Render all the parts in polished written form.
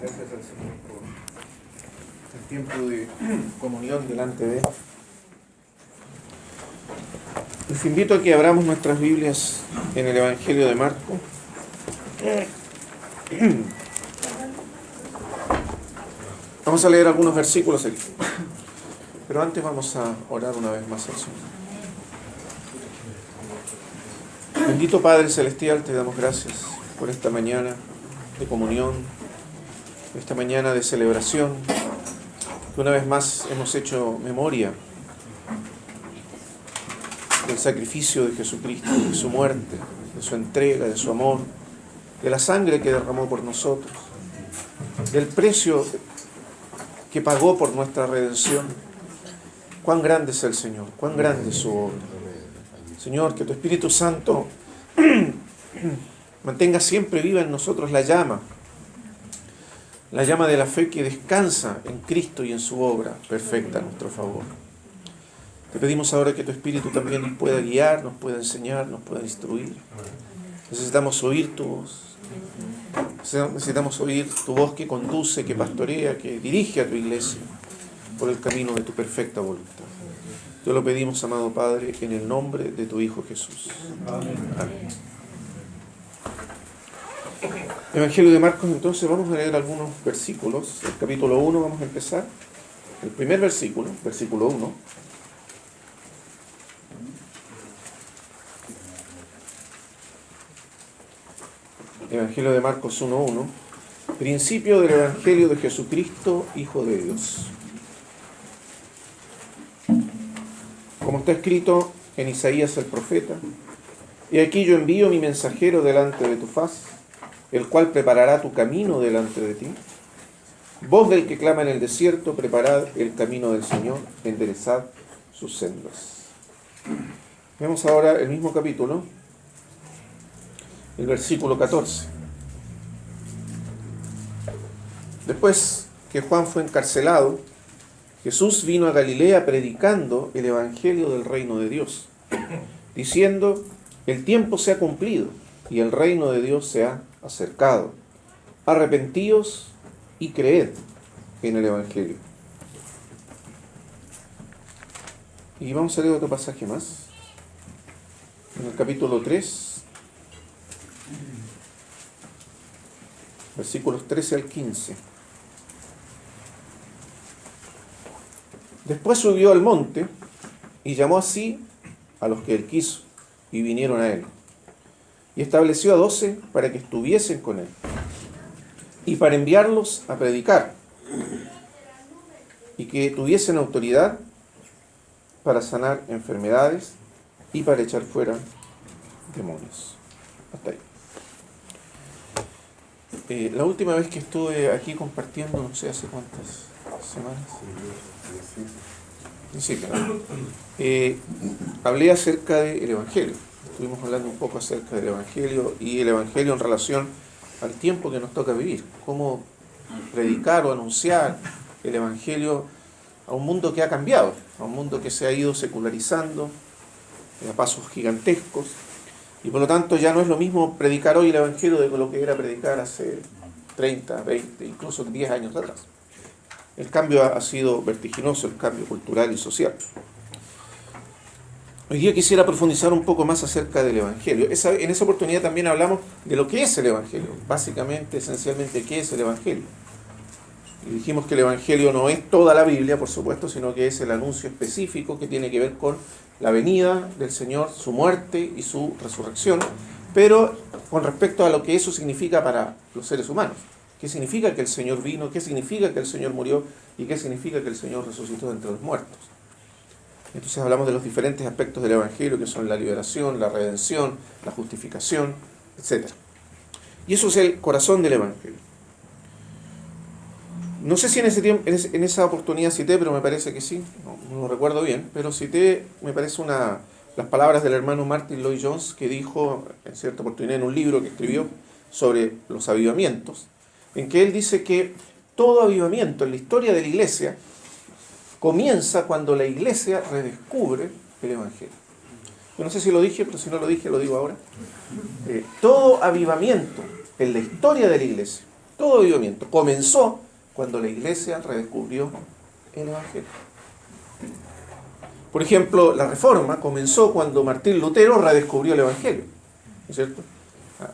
Gracias al Señor por el tiempo de comunión delante de Él. Les invito a que abramos nuestras Biblias en el Evangelio de Marcos. Vamos a leer algunos versículos aquí. Pero antes vamos a orar una vez más al Señor. Bendito Padre Celestial, te damos gracias por esta mañana de comunión, esta mañana de celebración, que una vez más hemos hecho memoria del sacrificio de Jesucristo, de su muerte, de su entrega, de su amor, de la sangre que derramó por nosotros, del precio que pagó por nuestra redención. Cuán grande es el Señor, cuán grande es su obra. Señor, que tu Espíritu Santo mantenga siempre viva en nosotros la llama de la fe que descansa en Cristo y en su obra perfecta a nuestro favor. Te pedimos ahora que tu Espíritu también nos pueda guiar, nos pueda enseñar, nos pueda instruir. Necesitamos oír tu voz. Necesitamos oír tu voz que conduce, que pastorea, que dirige a tu iglesia por el camino de tu perfecta voluntad. Te lo pedimos, amado Padre, en el nombre de tu Hijo Jesús. Amén. Amén. Evangelio de Marcos, entonces vamos a leer algunos versículos. El capítulo 1 vamos a empezar. El primer versículo, versículo 1. Evangelio de Marcos 1:1. Principio del Evangelio de Jesucristo, Hijo de Dios. Como está escrito en Isaías el profeta: y aquí yo envío mi mensajero delante de tu faz, el cual preparará tu camino delante de ti. Voz del que clama en el desierto, preparad el camino del Señor, enderezad sus sendas. Vemos ahora el mismo capítulo, el versículo 14. Después que Juan fue encarcelado, Jesús vino a Galilea predicando el evangelio del reino de Dios, diciendo: el tiempo se ha cumplido y el reino de Dios se ha acercado. Arrepentíos y creed en el evangelio. Y vamos a leer otro pasaje más, en el capítulo 3, versículos 13 al 15. Después subió al monte y llamó así a los que él quiso, y vinieron a él. Y estableció a 12 para que estuviesen con él, y para enviarlos a predicar, y que tuviesen autoridad para sanar enfermedades y para echar fuera demonios. Hasta ahí. La última vez que estuve aquí compartiendo, no sé hace cuántas semanas, sí, claro. Hablé acerca del Evangelio. Estuvimos hablando un poco acerca del Evangelio y el Evangelio en relación al tiempo que nos toca vivir. Cómo predicar o anunciar el Evangelio a un mundo que ha cambiado, a un mundo que se ha ido secularizando a pasos gigantescos. Y por lo tanto ya no es lo mismo predicar hoy el Evangelio de lo que era predicar hace 30, 20, incluso 10 años atrás. El cambio ha sido vertiginoso, el cambio cultural y social. Hoy día quisiera profundizar un poco más acerca del Evangelio. En esa oportunidad también hablamos de lo que es el Evangelio. Básicamente, esencialmente, ¿qué es el Evangelio? Y dijimos que el Evangelio no es toda la Biblia, por supuesto, sino que es el anuncio específico que tiene que ver con la venida del Señor, su muerte y su resurrección, pero con respecto a lo que eso significa para los seres humanos. ¿Qué significa que el Señor vino? ¿Qué significa que el Señor murió? ¿Y qué significa que el Señor resucitó de entre los muertos? Entonces hablamos de los diferentes aspectos del Evangelio, que son la liberación, la redención, la justificación, etc. Y eso es el corazón del Evangelio. No sé si en esa oportunidad cité, pero me parece que sí, no lo recuerdo bien, pero cité, me parece, las palabras del hermano Martin Lloyd-Jones, que dijo en cierta oportunidad en un libro que escribió sobre los avivamientos, en que él dice que todo avivamiento en la historia de la iglesia comienza cuando la iglesia redescubre el Evangelio. Yo no sé si lo dije, pero si no lo dije, lo digo ahora. Todo avivamiento en la historia de la iglesia, todo avivamiento comenzó cuando la iglesia redescubrió el Evangelio. Por ejemplo, la Reforma comenzó cuando Martín Lutero redescubrió el Evangelio, ¿no es cierto?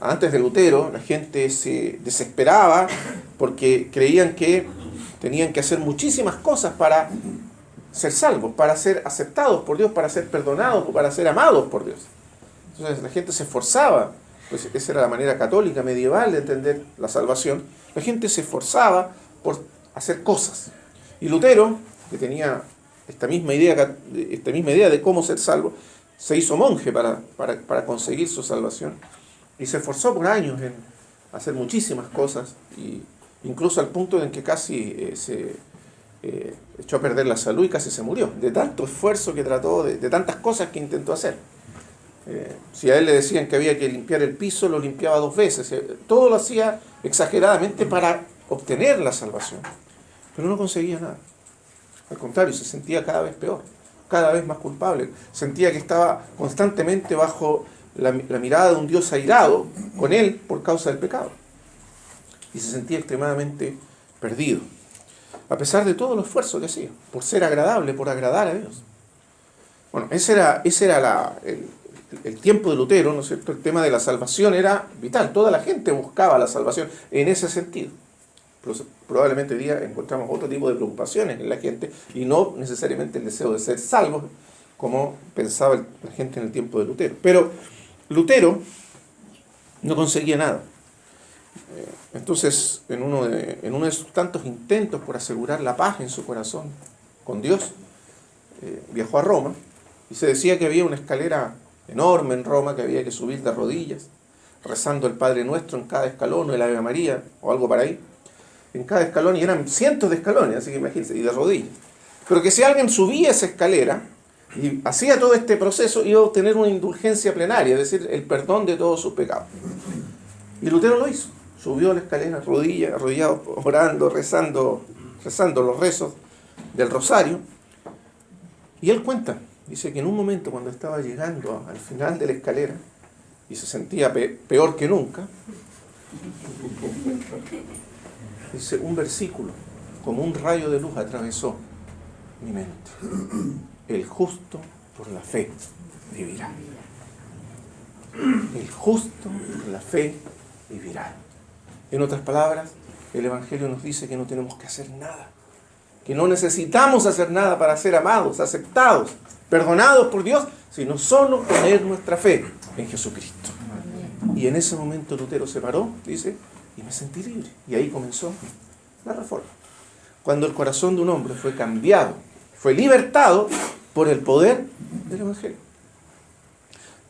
Antes de Lutero, la gente se desesperaba porque creían que tenían que hacer muchísimas cosas para ser salvos, para ser aceptados por Dios, para ser perdonados, para ser amados por Dios. Entonces la gente se esforzaba, pues esa era la manera católica medieval de entender la salvación. La gente se esforzaba por hacer cosas. Y Lutero, que tenía esta misma idea de cómo ser salvo, se hizo monje para conseguir su salvación. Y se esforzó por años en hacer muchísimas cosas, y incluso al punto en que casi se echó a perder la salud y casi se murió, de tanto esfuerzo que trató, de tantas cosas que intentó hacer. Si a él le decían que había que limpiar el piso, lo limpiaba 2 veces. Todo lo hacía exageradamente para obtener la salvación. Pero no conseguía nada. Al contrario, se sentía cada vez peor, cada vez más culpable. Sentía que estaba constantemente bajo la mirada de un Dios airado con él por causa del pecado. Y se sentía extremadamente perdido, a pesar de todo el esfuerzo que hacía, por ser agradable, por agradar a Dios. Bueno, ese era el tiempo de Lutero, ¿no es cierto? El tema de la salvación era vital. Toda la gente buscaba la salvación en ese sentido. Probablemente hoy día encontramos otro tipo de preocupaciones en la gente y no necesariamente el deseo de ser salvos, como pensaba la gente en el tiempo de Lutero. Pero Lutero no conseguía nada. Entonces, en uno de sus tantos intentos por asegurar la paz en su corazón con Dios, viajó a Roma, y se decía que había una escalera enorme en Roma que había que subir de rodillas, rezando el Padre Nuestro en cada escalón, o el Ave María, o algo para ahí, en cada escalón, y eran cientos de escalones, así que imagínense, y de rodillas. Pero que si alguien subía esa escalera y hacía todo este proceso, iba a obtener una indulgencia plenaria, es decir, el perdón de todos sus pecados. Y Lutero lo hizo. Subió la escalera, arrodillado, orando, rezando los rezos del rosario. Y él cuenta, dice que en un momento cuando estaba llegando al final de la escalera y se sentía peor que nunca, dice, un versículo como un rayo de luz atravesó mi mente. El justo por la fe vivirá. El justo por la fe vivirá. En otras palabras, el Evangelio nos dice que no tenemos que hacer nada, que no necesitamos hacer nada para ser amados, aceptados, perdonados por Dios, sino solo poner nuestra fe en Jesucristo. Y en ese momento Lutero se paró, dice, y me sentí libre. Y ahí comenzó la Reforma. Cuando el corazón de un hombre fue cambiado, fue libertado por el poder del Evangelio.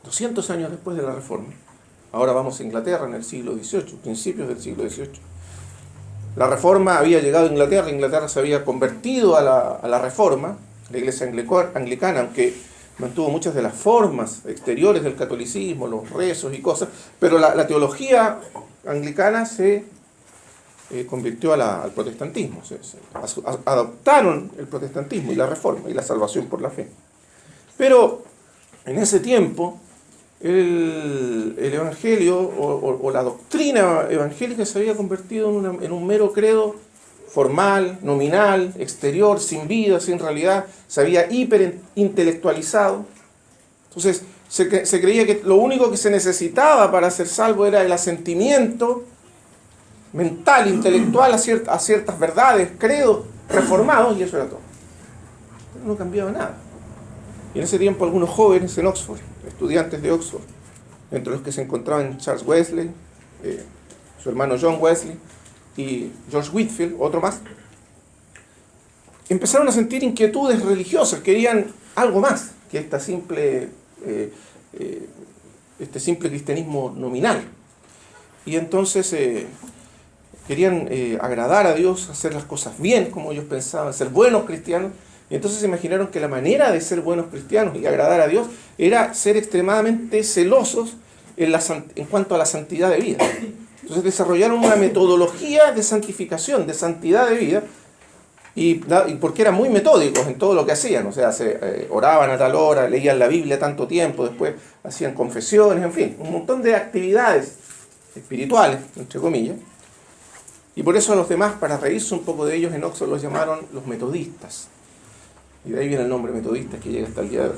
200 años después de la Reforma, ahora vamos a Inglaterra en el siglo XVIII, principios del siglo XVIII. La Reforma había llegado a Inglaterra, Inglaterra se había convertido a la Reforma, la iglesia anglicana, aunque mantuvo muchas de las formas exteriores del catolicismo, los rezos y cosas, pero la teología anglicana se convirtió al protestantismo. Adoptaron el protestantismo y la Reforma y la salvación por la fe. Pero en ese tiempo el evangelio o la doctrina evangélica se había convertido en un mero credo formal, nominal, exterior, sin vida, sin realidad. Se había hiperintelectualizado. Entonces se creía que lo único que se necesitaba para ser salvo era el asentimiento mental, intelectual a ciertas verdades, credos reformados, y eso era todo. Pero no cambiaba nada. Y en ese tiempo algunos jóvenes en Oxford, estudiantes de Oxford, entre los que se encontraban Charles Wesley, su hermano John Wesley y George Whitefield, otro más, empezaron a sentir inquietudes religiosas, querían algo más que este simple cristianismo nominal. Y entonces querían agradar a Dios, hacer las cosas bien, como ellos pensaban, ser buenos cristianos. Y entonces se imaginaron que la manera de ser buenos cristianos y agradar a Dios era ser extremadamente celosos en cuanto a la santidad de vida. Entonces desarrollaron una metodología de santificación, de santidad de vida, y porque eran muy metódicos en todo lo que hacían. O sea, oraban a tal hora, leían la Biblia tanto tiempo, después hacían confesiones, en fin, un montón de actividades espirituales, entre comillas. Y por eso a los demás, para reírse un poco de ellos, en Oxford los llamaron los metodistas. Y de ahí viene el nombre metodista que llega hasta el día de hoy.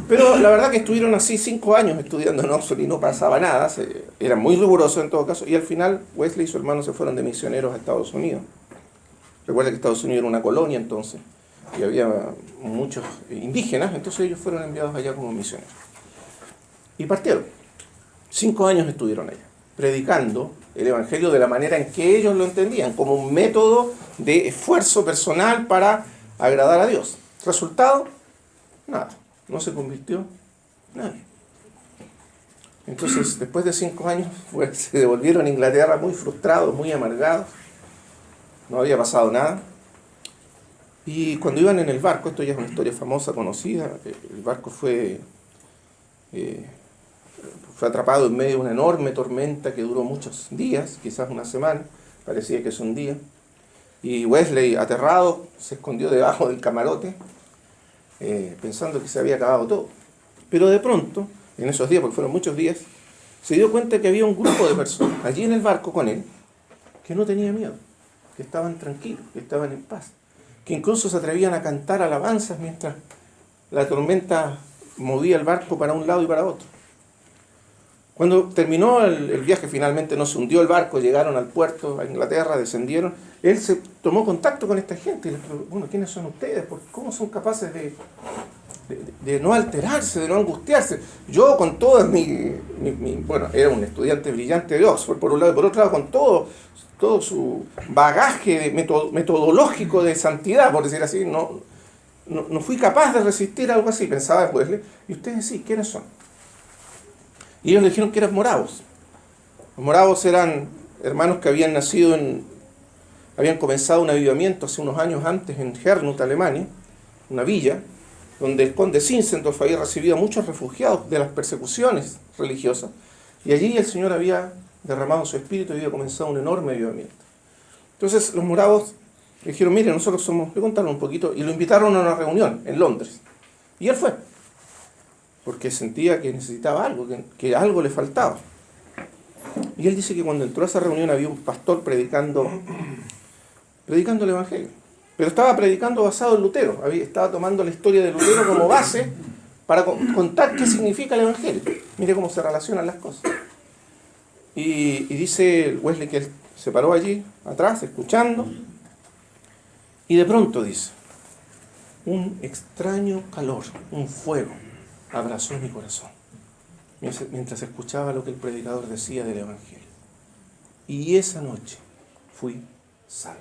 Pero la verdad que estuvieron así 5 años estudiando en Oxford y no pasaba nada. Eran muy rigurosos en todo caso. Y al final Wesley y su hermano se fueron de misioneros a Estados Unidos. Recuerda que Estados Unidos era una colonia entonces. Y había muchos indígenas. Entonces ellos fueron enviados allá como misioneros. Y partieron. 5 años estuvieron allá, predicando el Evangelio de la manera en que ellos lo entendían, como un método de esfuerzo personal para agradar a Dios. Resultado, nada, no se convirtió nadie. Entonces, después de 5 años, pues, se devolvieron a Inglaterra muy frustrados, muy amargados, no había pasado nada. Y cuando iban en el barco, esto ya es una historia famosa, conocida, el barco fue atrapado en medio de una enorme tormenta que duró muchos días, quizás una semana, parecía que es un día. Y Wesley, aterrado, se escondió debajo del camarote, pensando que se había acabado todo. Pero de pronto, en esos días, porque fueron muchos días, se dio cuenta que había un grupo de personas allí en el barco con él, que no tenía miedo, que estaban tranquilos, que estaban en paz, que incluso se atrevían a cantar alabanzas mientras la tormenta movía el barco para un lado y para otro. Cuando terminó el viaje, finalmente no se hundió el barco, llegaron al puerto, a Inglaterra, descendieron, él se tomó contacto con esta gente y les preguntó, bueno, ¿quiénes son ustedes? ¿Cómo son capaces de no alterarse, de no angustiarse? Yo con todo bueno, era un estudiante brillante de Oxford, por un lado, y por otro lado, con todo su bagaje metodológico de santidad, por decir así, no fui capaz de resistir algo así, pensaba Wesley. Y ustedes sí, ¿quiénes son? Y ellos le dijeron que eran moravos. Los moravos eran hermanos que habían comenzado un avivamiento hace unos años antes en Hernut, Alemania, una villa, donde el conde Zinzendorf había recibido a muchos refugiados de las persecuciones religiosas. Y allí el Señor había derramado su espíritu y había comenzado un enorme avivamiento. Entonces los moravos le dijeron, mire, nosotros le contaron un poquito, y lo invitaron a una reunión en Londres. Y él fue, porque sentía que necesitaba algo, que algo le faltaba. Y él dice que cuando entró a esa reunión había un pastor predicando el Evangelio. Pero estaba predicando basado en Lutero. Estaba tomando la historia de Lutero como base para contar qué significa el Evangelio. Mire cómo se relacionan las cosas. Y dice Wesley que él se paró allí, atrás, escuchando. Y de pronto dice, un extraño calor, un fuego, abrazó mi corazón mientras escuchaba lo que el predicador decía del Evangelio. Y esa noche fui salvo.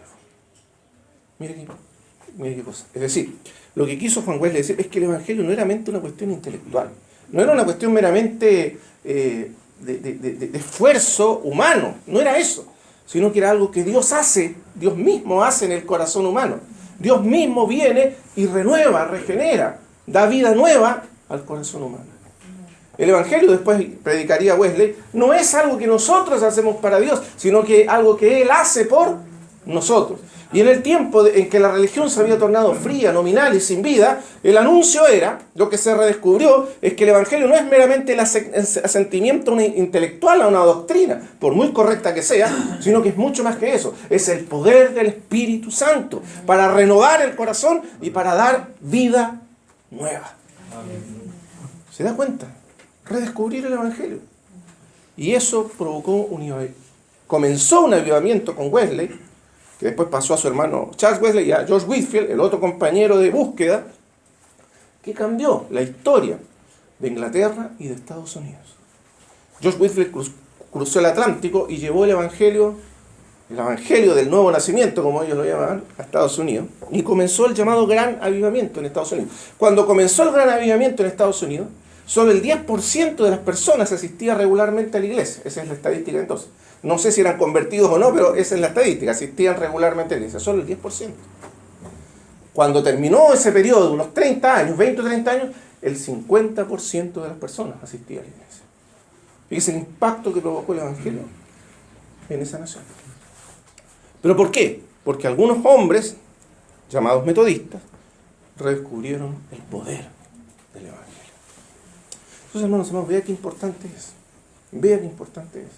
Mire qué cosa. Es decir, lo que quiso Juan Wesley decir es que el Evangelio no era meramente una cuestión intelectual, no era una cuestión meramente de esfuerzo humano, no era eso, sino que era algo que Dios mismo hace en el corazón humano. Dios mismo viene y renueva, regenera, da vida nueva al corazón humano. El Evangelio, después predicaría Wesley, no es algo que nosotros hacemos para Dios, sino que algo que Él hace por nosotros. Y en el tiempo en que la religión se había tornado fría, nominal y sin vida, el anuncio era, lo que se redescubrió, es que el Evangelio no es meramente el asentimiento intelectual a una doctrina, por muy correcta que sea, sino que es mucho más que eso. Es el poder del Espíritu Santo para renovar el corazón y para dar vida nueva. ¿Se da cuenta? Redescubrir el Evangelio. Y eso comenzó un avivamiento con Wesley, que después pasó a su hermano Charles Wesley y a George Whitefield, el otro compañero de búsqueda, que cambió la historia de Inglaterra y de Estados Unidos. George Whitefield cruzó el Atlántico y llevó el Evangelio del nuevo nacimiento, como ellos lo llamaban, a Estados Unidos, y comenzó el llamado Gran Avivamiento en Estados Unidos. Cuando comenzó el Gran Avivamiento en Estados Unidos, solo el 10% de las personas asistía regularmente a la iglesia. Esa es la estadística entonces. No sé si eran convertidos o no, pero esa es la estadística. Asistían regularmente a la iglesia. Solo el 10%. Cuando terminó ese periodo de unos 30 años, 20 o 30 años, el 50% de las personas asistía a la iglesia. Fíjense el impacto que provocó el Evangelio en esa nación. ¿Pero por qué? Porque algunos hombres, llamados metodistas, redescubrieron el poder del Evangelio. Entonces, hermanos, vea qué importante es. Vea qué importante es.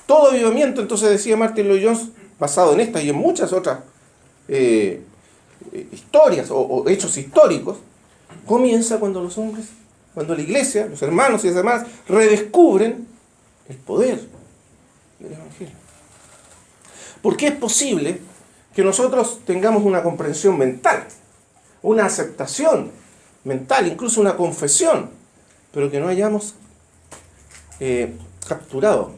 Todo avivamiento, entonces decía Martin Lloyd-Jones, basado en esta y en muchas otras historias o hechos históricos, comienza cuando los hombres, cuando la iglesia, los hermanos y las hermanas redescubren el poder del Evangelio. Porque es posible que nosotros tengamos una comprensión mental, una aceptación mental, incluso una confesión, pero que no hayamos capturado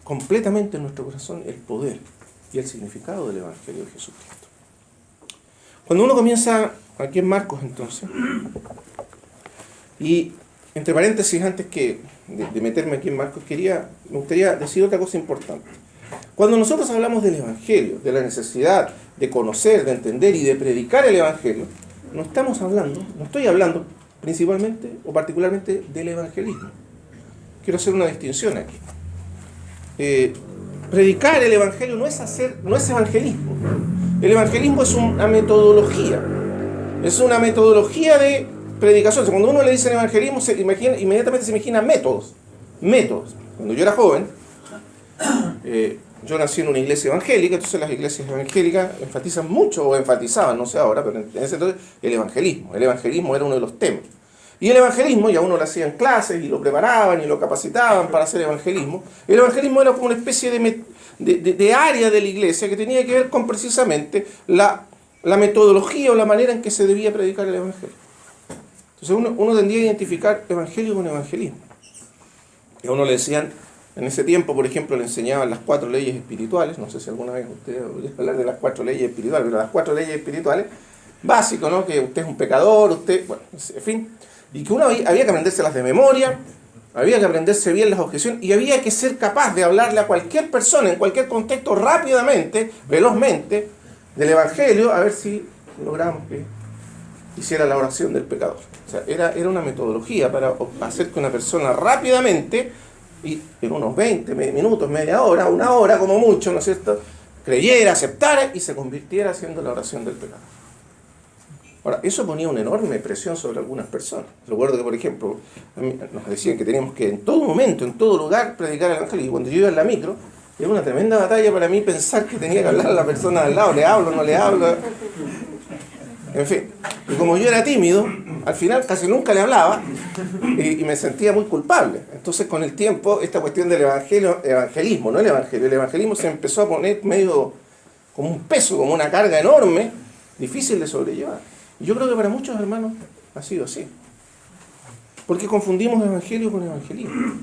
completamente en nuestro corazón el poder y el significado del Evangelio de Jesucristo. Cuando uno comienza aquí en Marcos, entonces, y entre paréntesis, antes de meterme aquí en Marcos, me gustaría decir otra cosa importante. Cuando nosotros hablamos del Evangelio, de la necesidad de conocer, de entender y de predicar el Evangelio, no estoy hablando principalmente o particularmente del evangelismo. Quiero hacer una distinción aquí. Predicar el Evangelio no es evangelismo. El evangelismo es una metodología. Es una metodología de predicación. Cuando uno le dice evangelismo, inmediatamente se imagina métodos. Cuando yo era joven, yo nací en una iglesia evangélica, entonces las iglesias evangélicas enfatizan mucho, o enfatizaban, no sé ahora, pero en ese entonces, el evangelismo. El evangelismo era uno de los temas. Y el evangelismo, ya uno lo hacía en clases, y lo preparaban, y lo capacitaban para hacer evangelismo. El evangelismo era como una especie de área de la iglesia que tenía que ver con precisamente la metodología o la manera en que se debía predicar el evangelio. Entonces uno tendría que identificar evangelio con evangelismo. Y a uno le decían, en ese tiempo, por ejemplo, le enseñaban las 4 leyes espirituales. No sé si alguna vez usted oye hablar de las 4 leyes espirituales, pero las 4 leyes espirituales, básico, ¿no? Que usted es un pecador, bueno, en fin. Y que uno había que aprendérselas de memoria, había que aprenderse bien las objeciones, y había que ser capaz de hablarle a cualquier persona, en cualquier contexto, rápidamente, velozmente, del Evangelio, a ver si logramos que hiciera la oración del pecador. O sea, era una metodología para hacer que una persona rápidamente, y en unos 20 minutos, media hora, una hora como mucho, ¿no es cierto?, creyera, aceptara y se convirtiera haciendo la oración del pecador. Ahora, eso ponía una enorme presión sobre algunas personas. Recuerdo que, por ejemplo, a mí nos decían que teníamos que en todo momento, en todo lugar, predicar el Evangelio. Y cuando yo iba en la micro, era una tremenda batalla para mí pensar que tenía que hablar a la persona al lado. ¿Le hablo, no le hablo? En fin. Y como yo era tímido, al final casi nunca le hablaba y me sentía muy culpable. Entonces, con el tiempo, esta cuestión del evangelismo, no el evangelismo se empezó a poner medio como un peso, como una carga enorme, difícil de sobrellevar. Y yo creo que para muchos hermanos ha sido así. Porque confundimos evangelio con evangelismo.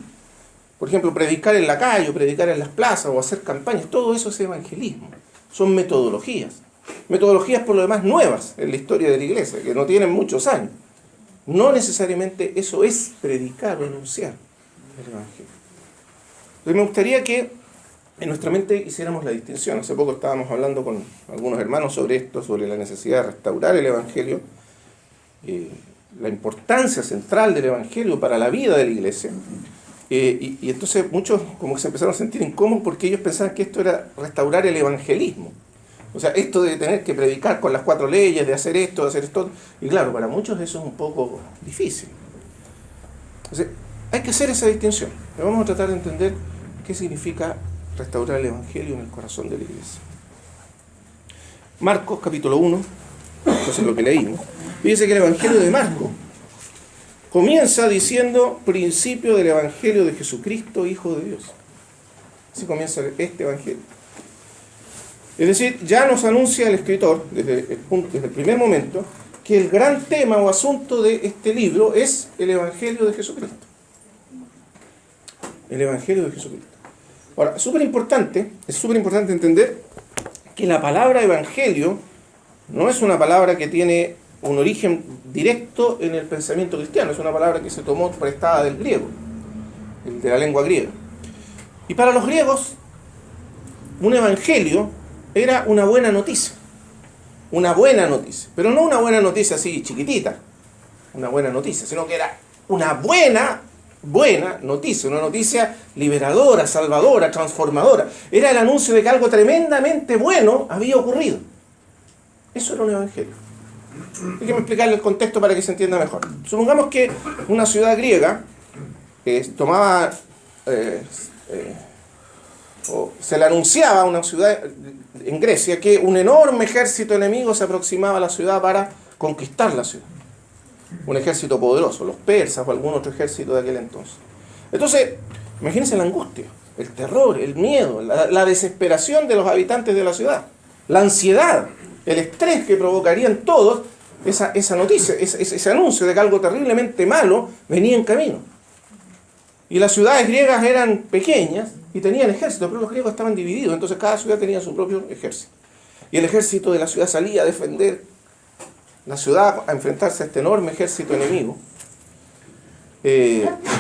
Por ejemplo, predicar en la calle, o predicar en las plazas, o hacer campañas, todo eso es evangelismo. Son metodologías. Metodologías por lo demás nuevas en la historia de la iglesia, que no tienen muchos años. No necesariamente eso es predicar o anunciar el evangelio. Entonces me gustaría que en nuestra mente hiciéramos la distinción. Hace poco estábamos hablando con algunos hermanos sobre esto, sobre la necesidad de restaurar el evangelio, la importancia central del evangelio para la vida de la iglesia. Y entonces muchos como que se empezaron a sentir incómodos porque ellos pensaban que esto era restaurar el evangelismo. O sea, esto de tener que predicar con las 4 leyes, de hacer esto, de hacer esto. Y claro, para muchos eso es un poco difícil. Entonces, hay que hacer esa distinción. Pero vamos a tratar de entender qué significa restaurar el evangelio en el corazón de la iglesia. Marcos capítulo 1, entonces lo que leímos. Fíjense que el evangelio de Marcos comienza diciendo principio del evangelio de Jesucristo, Hijo de Dios. Así comienza este evangelio. Es decir, ya nos anuncia el escritor, desde el primer momento, que el gran tema o asunto de este libro es el evangelio de Jesucristo. El evangelio de Jesucristo. Ahora, es súper importante entender que la palabra evangelio no es una palabra que tiene un origen directo en el pensamiento cristiano, es una palabra que se tomó prestada del griego, de la lengua griega. Y para los griegos, un evangelio era una buena noticia, pero no una buena noticia así chiquitita, una buena noticia, sino que era una buena noticia, una noticia liberadora, salvadora, transformadora. Era el anuncio de que algo tremendamente bueno había ocurrido. Eso era un evangelio. Déjenme explicarle el contexto para que se entienda mejor. Supongamos que una ciudad griega tomaba o se le anunciaba a una ciudad en Grecia que un enorme ejército enemigo se aproximaba a la ciudad para conquistar la ciudad. Un ejército poderoso, los persas o algún otro ejército de aquel entonces. Entonces, imagínense la angustia, el terror, el miedo, la desesperación de los habitantes de la ciudad, la ansiedad, el estrés que provocarían todos esa noticia, ese anuncio de que algo terriblemente malo venía en camino. Y las ciudades griegas eran pequeñas y tenían ejércitos, pero los griegos estaban divididos, entonces cada ciudad tenía su propio ejército. Y el ejército de la ciudad salía a defender la ciudad, a enfrentarse a este enorme ejército enemigo,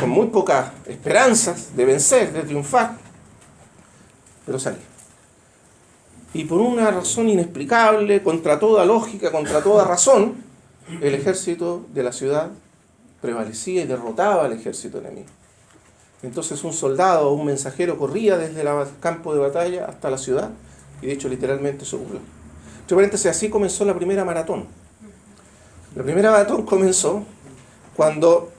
con muy pocas esperanzas de vencer, de triunfar, pero salía. Y por una razón inexplicable, contra toda lógica, contra toda razón, el ejército de la ciudad prevalecía y derrotaba al ejército enemigo. Entonces un soldado o un mensajero corría desde el campo de batalla hasta la ciudad, y de hecho literalmente eso ocurrió. Entre paréntesis, así comenzó la primera maratón. La primera maratón comenzó cuando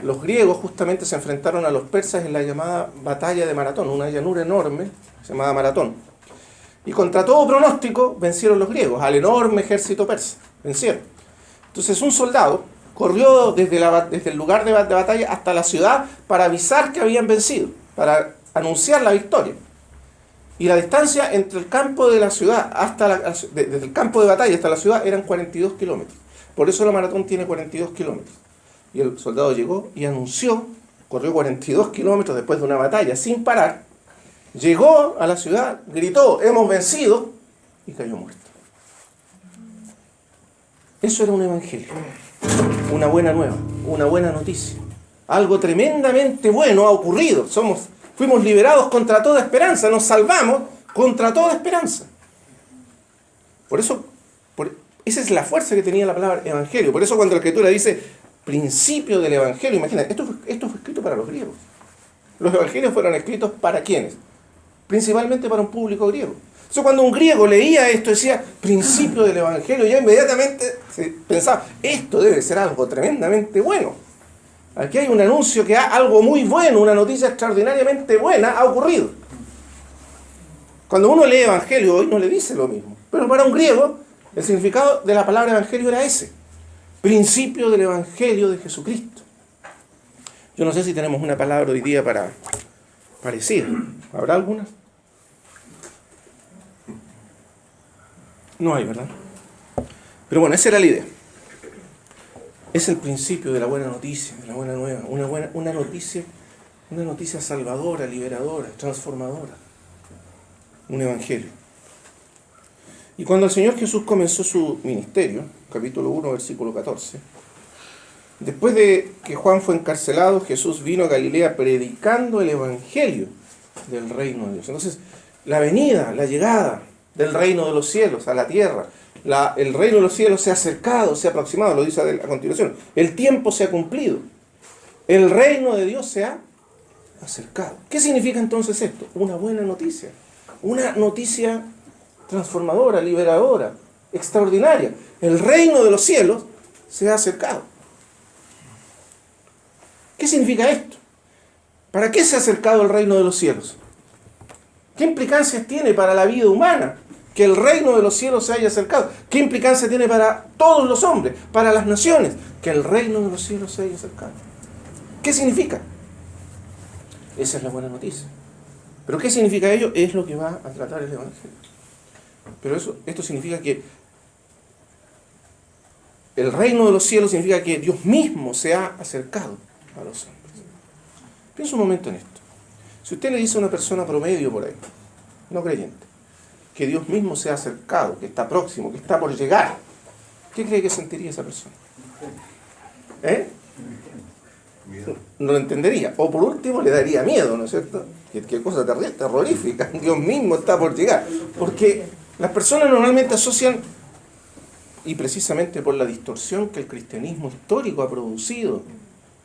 los griegos justamente se enfrentaron a los persas en la llamada batalla de Maratón, una llanura enorme llamada Maratón. Y contra todo pronóstico vencieron los griegos, al enorme ejército persa, vencieron. Entonces un soldado corrió desde el lugar de batalla hasta la ciudad para avisar que habían vencido, para anunciar la victoria. Y la distancia entre el campo de la ciudad desde el campo de batalla hasta la ciudad eran 42 kilómetros. Por eso la maratón tiene 42 kilómetros. Y el soldado llegó y anunció, corrió 42 kilómetros después de una batalla sin parar, llegó a la ciudad, gritó, hemos vencido, y cayó muerto. Eso era un evangelio, una buena nueva, una buena noticia. Algo tremendamente bueno ha ocurrido. Fuimos liberados contra toda esperanza, nos salvamos contra toda esperanza. Por eso, esa es la fuerza que tenía la palabra evangelio. Por eso cuando la Escritura dice principio del evangelio, imagínate, esto fue escrito para los griegos. Los evangelios fueron escritos ¿para quiénes? Principalmente para un público griego. Entonces cuando un griego leía esto, decía principio del evangelio, ya inmediatamente se pensaba, esto debe ser algo tremendamente bueno. Aquí hay un anuncio que algo muy bueno, una noticia extraordinariamente buena ha ocurrido. Cuando uno lee evangelio hoy no le dice lo mismo, pero para un griego el significado de la palabra evangelio era ese, principio del evangelio de Jesucristo. Yo no sé si tenemos una palabra hoy día parecida. ¿Habrá alguna? No hay, ¿verdad? Pero bueno, esa era la idea. Es el principio de la buena noticia, de la buena nueva, una noticia salvadora, liberadora, transformadora, un evangelio. Y cuando el Señor Jesús comenzó su ministerio, capítulo 1, versículo 14, después de que Juan fue encarcelado, Jesús vino a Galilea predicando el evangelio del reino de Dios. Entonces, la venida, la llegada del reino de los cielos a la tierra, el reino de los cielos se ha acercado, se ha aproximado, lo dice a continuación. El tiempo se ha cumplido. El reino de Dios se ha acercado. ¿Qué significa entonces esto? Una buena noticia. Una noticia transformadora, liberadora, extraordinaria. El reino de los cielos se ha acercado. ¿Qué significa esto? ¿Para qué se ha acercado el reino de los cielos? ¿Qué implicancias tiene para la vida humana que el reino de los cielos se haya acercado? ¿Qué implicancia tiene para todos los hombres, para las naciones, que el reino de los cielos se haya acercado? ¿Qué significa? Esa es la buena noticia. ¿Pero qué significa ello? Es lo que va a tratar el evangelio. Pero esto significa que el reino de los cielos significa que Dios mismo se ha acercado a los hombres. Piensa un momento en esto. Si usted le dice a una persona promedio por ahí, no creyente, que Dios mismo se ha acercado, que está próximo, que está por llegar, ¿qué cree que sentiría esa persona? No lo entendería. O por último le daría miedo, ¿no es cierto? Qué cosa terrorífica. Dios mismo está por llegar. Porque las personas normalmente asocian, y precisamente por la distorsión que el cristianismo histórico ha producido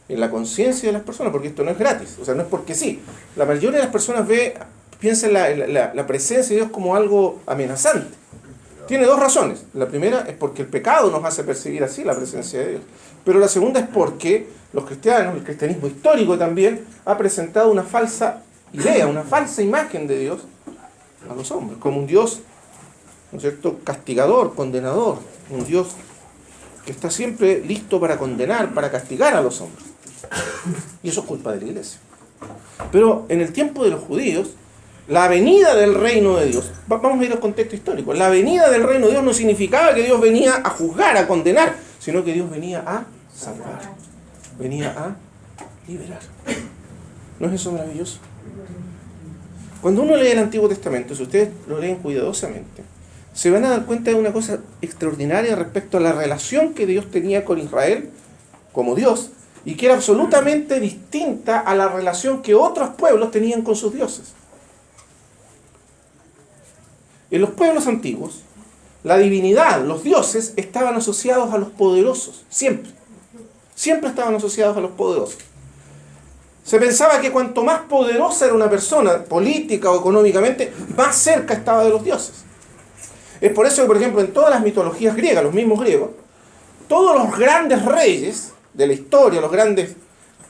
en la conciencia de las personas, porque esto no es gratis, o sea, no es porque sí. La mayoría de las personas piensa en la presencia de Dios como algo amenazante. Tiene dos razones. La primera es porque el pecado nos hace percibir así la presencia de Dios. Pero la segunda es porque los cristianos, el cristianismo histórico también, ha presentado una falsa idea, una falsa imagen de Dios a los hombres, como un Dios, ¿no es cierto?, castigador, condenador, un Dios que está siempre listo para condenar, para castigar a los hombres. Y eso es culpa de la iglesia. Pero en el tiempo de los judíos, la venida del reino de Dios, vamos a ir al contexto histórico, la venida del reino de Dios no significaba que Dios venía a juzgar, a condenar, sino que Dios venía a salvar, venía a liberar. ¿No es eso maravilloso? Cuando uno lee el Antiguo Testamento, si ustedes lo leen cuidadosamente, se van a dar cuenta de una cosa extraordinaria respecto a la relación que Dios tenía con Israel como Dios, y que era absolutamente distinta a la relación que otros pueblos tenían con sus dioses. En los pueblos antiguos, la divinidad, los dioses, estaban asociados a los poderosos, siempre. Siempre estaban asociados a los poderosos. Se pensaba que cuanto más poderosa era una persona, política o económicamente, más cerca estaba de los dioses. Es por eso que, por ejemplo, en todas las mitologías griegas, los mismos griegos, todos los grandes reyes de la historia, los grandes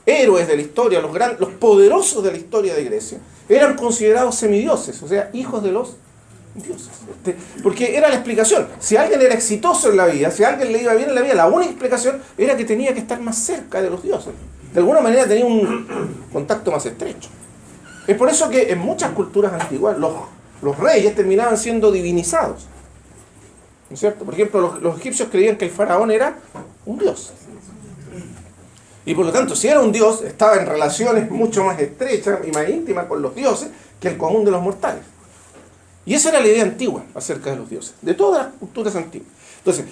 héroes de la historia, los poderosos de la historia de Grecia, eran considerados semidioses, o sea, hijos de los dioses. Porque era la explicación. Si alguien era exitoso en la vida, si a alguien le iba bien en la vida, la única explicación era que tenía que estar más cerca de los dioses. De alguna manera tenía un contacto más estrecho. Es por eso que en muchas culturas antiguas los reyes terminaban siendo divinizados. ¿No es cierto? Por ejemplo, los egipcios creían que el faraón era un dios. Y por lo tanto, si era un dios, estaba en relaciones mucho más estrechas y más íntimas con los dioses que el común de los mortales. Y esa era la idea antigua acerca de los dioses, de todas las culturas antiguas. Entonces,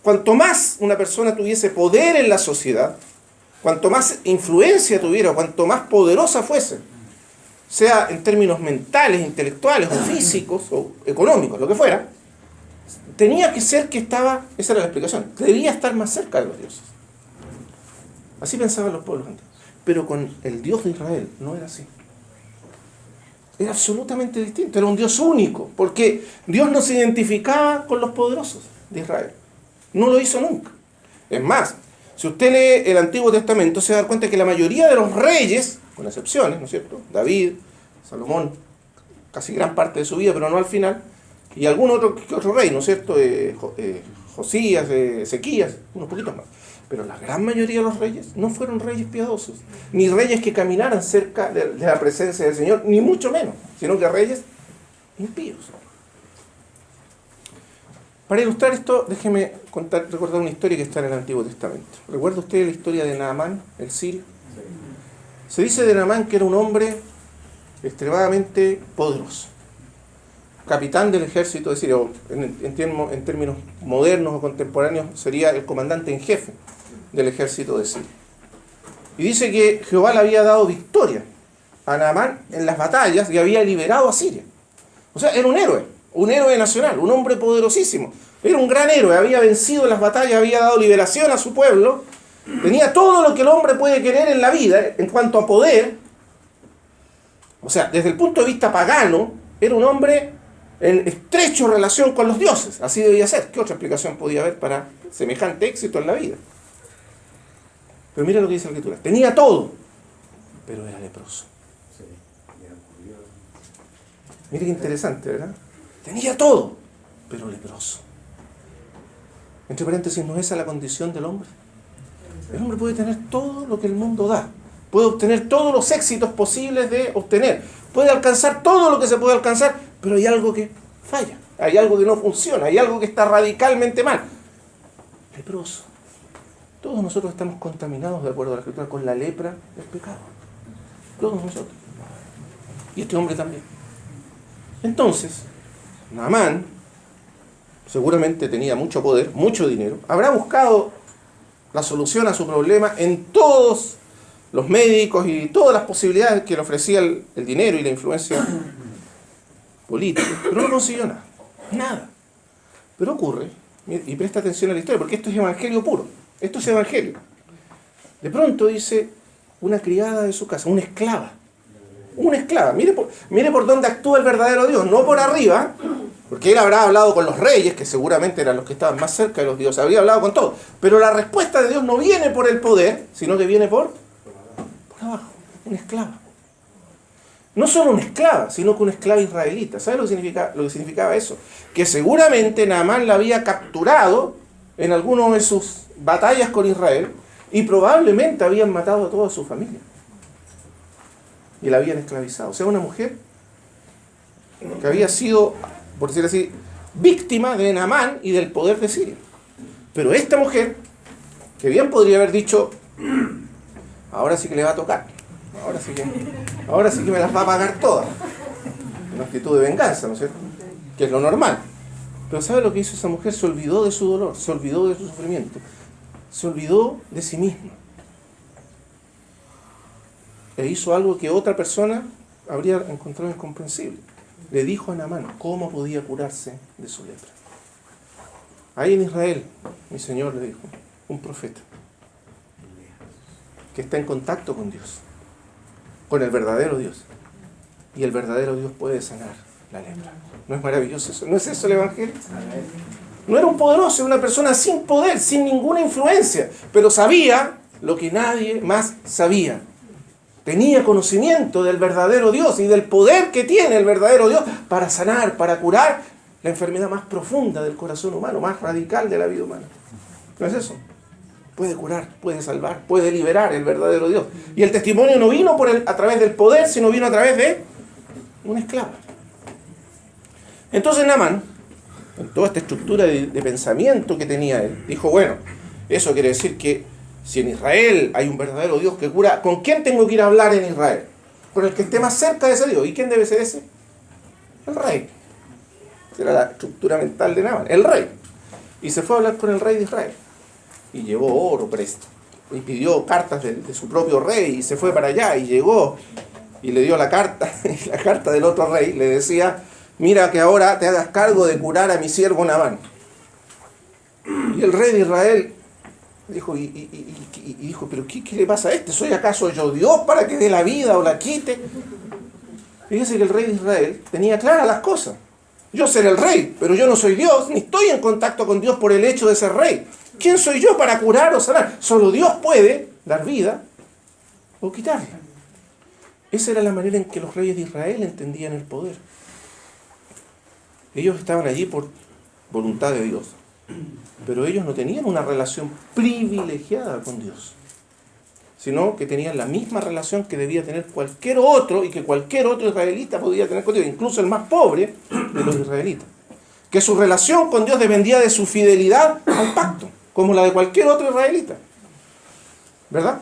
cuanto más una persona tuviese poder en la sociedad, cuanto más influencia tuviera, cuanto más poderosa fuese, sea en términos mentales, intelectuales, o físicos, o económicos, lo que fuera, tenía que ser que estaba, esa era la explicación, debía estar más cerca de los dioses. Así pensaban los pueblos antiguos. Pero con el Dios de Israel no era así. Era absolutamente distinto, era un Dios único, porque Dios no se identificaba con los poderosos de Israel. No lo hizo nunca. Es más, si usted lee el Antiguo Testamento, se va a dar cuenta que la mayoría de los reyes, con excepciones, ¿no es cierto?, David, Salomón, casi gran parte de su vida, pero no al final, y algún otro rey, ¿no es cierto?, Josías, Ezequías, unos poquitos más. Pero la gran mayoría de los reyes no fueron reyes piadosos, ni reyes que caminaran cerca de la presencia del Señor, ni mucho menos, sino que reyes impíos. Para ilustrar esto, déjeme recordar una historia que está en el Antiguo Testamento. ¿Recuerda usted la historia de Naamán, el sirio? Se dice de Naamán que era un hombre extremadamente poderoso, capitán del ejército de Siria, en términos modernos o contemporáneos sería el comandante en jefe del ejército de Siria. Y dice que Jehová le había dado victoria a Naamán en las batallas y había liberado a Siria. O sea, era un héroe nacional, un hombre poderosísimo. Era un gran héroe, había vencido en las batallas, había dado liberación a su pueblo, tenía todo lo que el hombre puede querer en la vida en cuanto a poder. O sea, desde el punto de vista pagano, era un hombre en estrecha relación con los dioses. Así debía ser. ¿Qué otra explicación podía haber para semejante éxito en la vida? Pero mira lo que dice la Escritura. Tenía todo, pero era leproso. Mira qué interesante, ¿verdad? Tenía todo, pero leproso. Entre paréntesis, ¿no es esa la condición del hombre? El hombre puede tener todo lo que el mundo da. Puede obtener todos los éxitos posibles de obtener. Puede alcanzar todo lo que se puede alcanzar, pero hay algo que falla. Hay algo que no funciona. Hay algo que está radicalmente mal. Leproso. Todos nosotros estamos contaminados, de acuerdo a la Escritura, con la lepra del pecado. Todos nosotros. Y este hombre también. Entonces, Naamán seguramente tenía mucho poder, mucho dinero. Habrá buscado la solución a su problema en todos los médicos y todas las posibilidades que le ofrecía el dinero y la influencia política. Pero no consiguió nada. Nada. Pero ocurre, y presta atención a la historia, porque esto es evangelio puro. Esto es evangelio. De pronto dice una criada de su casa, una esclava. Una esclava. Mire por dónde actúa el verdadero Dios. No por arriba, porque él habrá hablado con los reyes, que seguramente eran los que estaban más cerca de los dioses. Habría hablado con todos. Pero la respuesta de Dios no viene por el poder, sino que viene por abajo. Una esclava. No solo una esclava, sino que una esclava israelita. ¿Sabe lo que significaba eso? Que seguramente Naamán la había capturado en alguna de sus batallas con Israel y probablemente habían matado a toda su familia. Y la habían esclavizado. O sea, una mujer que había sido, por decir así, víctima de Naamán y del poder de Siria. Pero esta mujer, que bien podría haber dicho, ahora sí que le va a tocar, ahora sí que me las va a pagar todas. Una actitud de venganza, ¿no es cierto? Que es lo normal. Pero ¿sabe lo que hizo esa mujer? Se olvidó de su dolor, se olvidó de su sufrimiento, se olvidó de sí misma. E hizo algo que otra persona habría encontrado incomprensible. Le dijo a Naamán cómo podía curarse de su lepra. Ahí en Israel, mi Señor le dijo, un profeta que está en contacto con Dios, con el verdadero Dios. Y el verdadero Dios puede sanar la lepra. ¿No es maravilloso eso? ¿No es eso el Evangelio? No era un poderoso, era una persona sin poder, sin ninguna influencia, pero sabía lo que nadie más sabía. Tenía conocimiento del verdadero Dios y del poder que tiene el verdadero Dios para sanar, para curar la enfermedad más profunda del corazón humano, más radical de la vida humana. ¿No es eso? Puede curar, puede salvar, puede liberar el verdadero Dios. Y el testimonio no vino a través del poder, sino vino a través de una esclava. Entonces Naamán, en toda esta estructura de pensamiento que tenía él, dijo, bueno, eso quiere decir que si en Israel hay un verdadero Dios que cura, ¿con quién tengo que ir a hablar en Israel? Con el que esté más cerca de ese Dios. ¿Y quién debe ser ese? El rey. Esa era la estructura mental de Naamán, el rey. Y se fue a hablar con el rey de Israel. Y llevó oro presto. Y pidió cartas de su propio rey y se fue para allá y llegó y le dio la carta. Y la carta del otro rey le decía, mira que ahora te hagas cargo de curar a mi siervo Naamán. Y el rey de Israel dijo, dijo, pero ¿qué le pasa a este? ¿Soy acaso yo Dios para que dé la vida o la quite? Fíjese que el rey de Israel tenía claras las cosas. Yo seré el rey, pero yo no soy Dios, ni estoy en contacto con Dios por el hecho de ser rey. ¿Quién soy yo para curar o sanar? Solo Dios puede dar vida o quitarla. Esa era la manera en que los reyes de Israel entendían el poder. Ellos estaban allí por voluntad de Dios, pero ellos no tenían una relación privilegiada con Dios, sino que tenían la misma relación que debía tener cualquier otro y que cualquier otro israelita podía tener con Dios, incluso el más pobre de los israelitas. Que su relación con Dios dependía de su fidelidad al pacto, como la de cualquier otro israelita. ¿Verdad?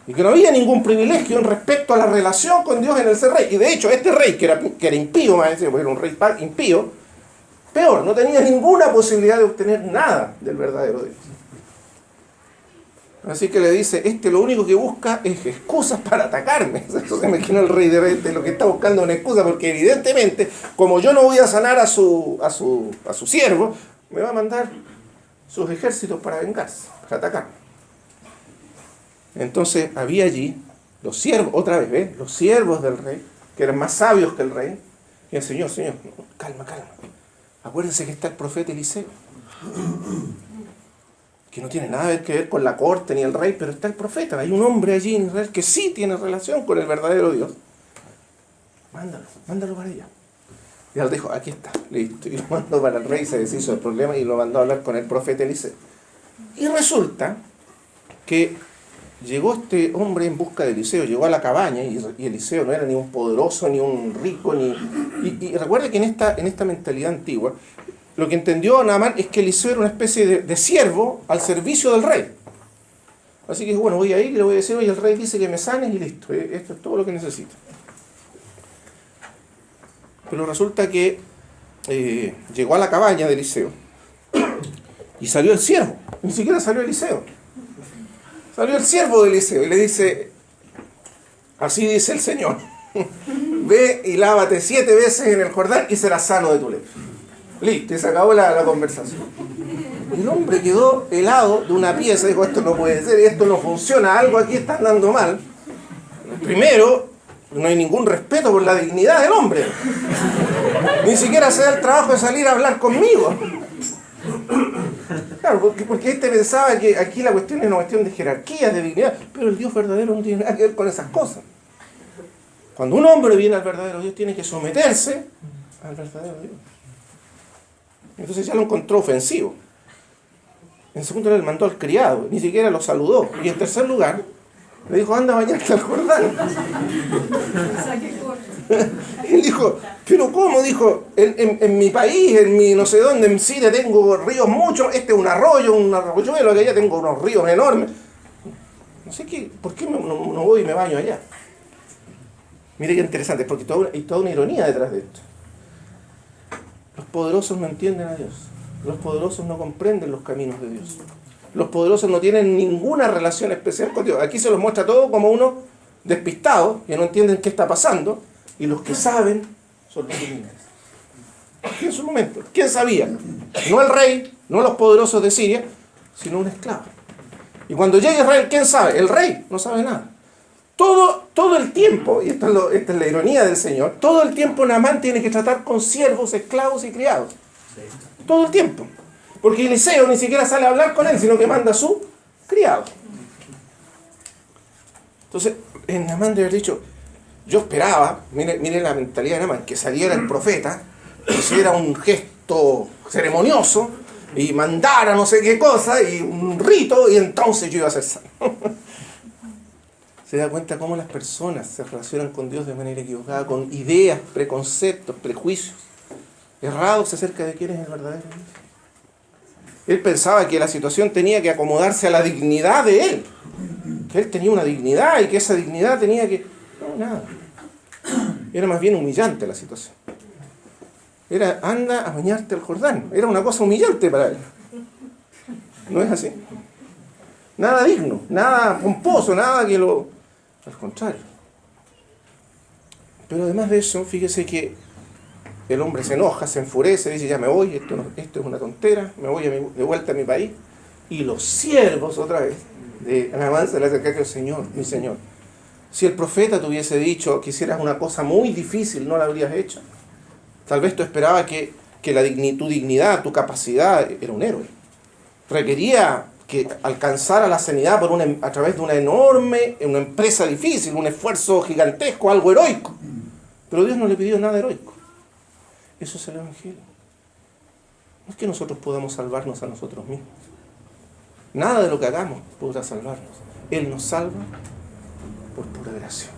Y que no había ningún privilegio en respecto a la relación con Dios en el ser rey. Y de hecho, este rey, que era impío, más decir, porque era un rey impío, peor, no tenía ninguna posibilidad de obtener nada del verdadero Dios. Así que le dice, lo único que busca es excusas para atacarme. Eso se me imagino el rey de reyes, lo que está buscando es una excusa, porque evidentemente, como yo no voy a sanar a su siervo, me va a mandar sus ejércitos para vengarse, para atacarme. Entonces había allí los siervos, otra vez, ¿ves? Los siervos del rey, que eran más sabios que el rey, y el Señor, calma, acuérdense que está el profeta Eliseo, que no tiene nada que ver con la corte ni el rey, pero está el profeta. Hay un hombre allí en Israel que sí tiene relación con el verdadero Dios. Mándalo para allá. Y él dijo, aquí está, listo. Y lo mandó para el rey, se deshizo del problema y lo mandó a hablar con el profeta Eliseo. Y resulta que llegó este hombre en busca de Eliseo, llegó a la cabaña y Eliseo no era ni un poderoso, ni un rico, y recuerde que en esta mentalidad antigua, lo que entendió Naamán es que Eliseo era una especie de siervo al servicio del rey. Así que bueno, voy a ir y le voy a decir, oye, el rey dice que me sanes y listo, esto es todo lo que necesito. Pero resulta que llegó a la cabaña de Eliseo y salió el siervo, ni siquiera salió Eliseo. Salió el siervo de Eliseo y le dice, así dice el Señor, ve y lávate 7 veces en el Jordán y serás sano de tu lepra. Listo, y se acabó la conversación. Y el hombre quedó helado de una pieza, dijo, esto no puede ser, esto no funciona, algo aquí está andando mal. Primero, no hay ningún respeto por la dignidad del hombre. Ni siquiera se da el trabajo de salir a hablar conmigo. Claro, porque este pensaba que aquí la cuestión es una cuestión de jerarquía, de dignidad, pero el Dios verdadero no tiene nada que ver con esas cosas. Cuando un hombre viene al verdadero Dios, tiene que someterse al verdadero Dios. Entonces ya lo encontró ofensivo. En segundo lugar, le mandó al criado, ni siquiera lo saludó. Y en tercer lugar, le dijo, anda a bañarte al Jordán. Él dijo, pero ¿cómo? Dijo, en mi país, en mi no sé dónde, en Siria tengo ríos muchos, este es un arroyuelo, que allá tengo unos ríos enormes. No sé qué, ¿por qué no voy y me baño allá? Mire qué interesante, porque hay toda una ironía detrás de esto. Los poderosos no entienden a Dios. Los poderosos no comprenden los caminos de Dios. Los poderosos no tienen ninguna relación especial con Dios. Aquí se los muestra todo como unos despistados, que no entienden qué está pasando, y los que saben son los criminales. En su momento, ¿quién sabía? No el rey, no los poderosos de Siria, sino un esclavo. Y cuando llega Israel, ¿quién sabe? El rey no sabe nada. Todo el tiempo, y esta es la ironía del Señor, todo el tiempo Naamán tiene que tratar con siervos, esclavos y criados. Todo el tiempo. Porque Eliseo ni siquiera sale a hablar con él, sino que manda a su criado. Entonces, Naamán debe haber dicho, yo esperaba, mire la mentalidad de Naamán, que saliera el profeta, hiciera un gesto ceremonioso, y mandara no sé qué cosa, y un rito, y entonces yo iba a ser sano. Se da cuenta cómo las personas se relacionan con Dios de manera equivocada, con ideas, preconceptos, prejuicios errados acerca de quién es el verdadero Dios. Él pensaba que la situación tenía que acomodarse a la dignidad de él, que él tenía una dignidad y que esa dignidad tenía que... No, nada. Era más bien humillante la situación. Era, anda a bañarte al Jordán. Era una cosa humillante para él. ¿No es así? Nada digno, nada pomposo, nada que lo... Al contrario. Pero además de eso, fíjese que el hombre se enoja, se enfurece, dice, ya me voy, esto es una tontera, me voy de vuelta a mi país. Y los siervos, otra vez, de Naamán se le acercan al Señor, mi Señor. Si el profeta te hubiese dicho que hicieras una cosa muy difícil, no la habrías hecho. Tal vez tú esperabas que tu dignidad, tu capacidad, era un héroe. Requería que alcanzara la sanidad a través de una empresa difícil, un esfuerzo gigantesco, algo heroico. Pero Dios no le pidió nada heroico. Eso es el Evangelio. No es que nosotros podamos salvarnos a nosotros mismos. Nada de lo que hagamos podrá salvarnos. Él nos salva por pura gracia.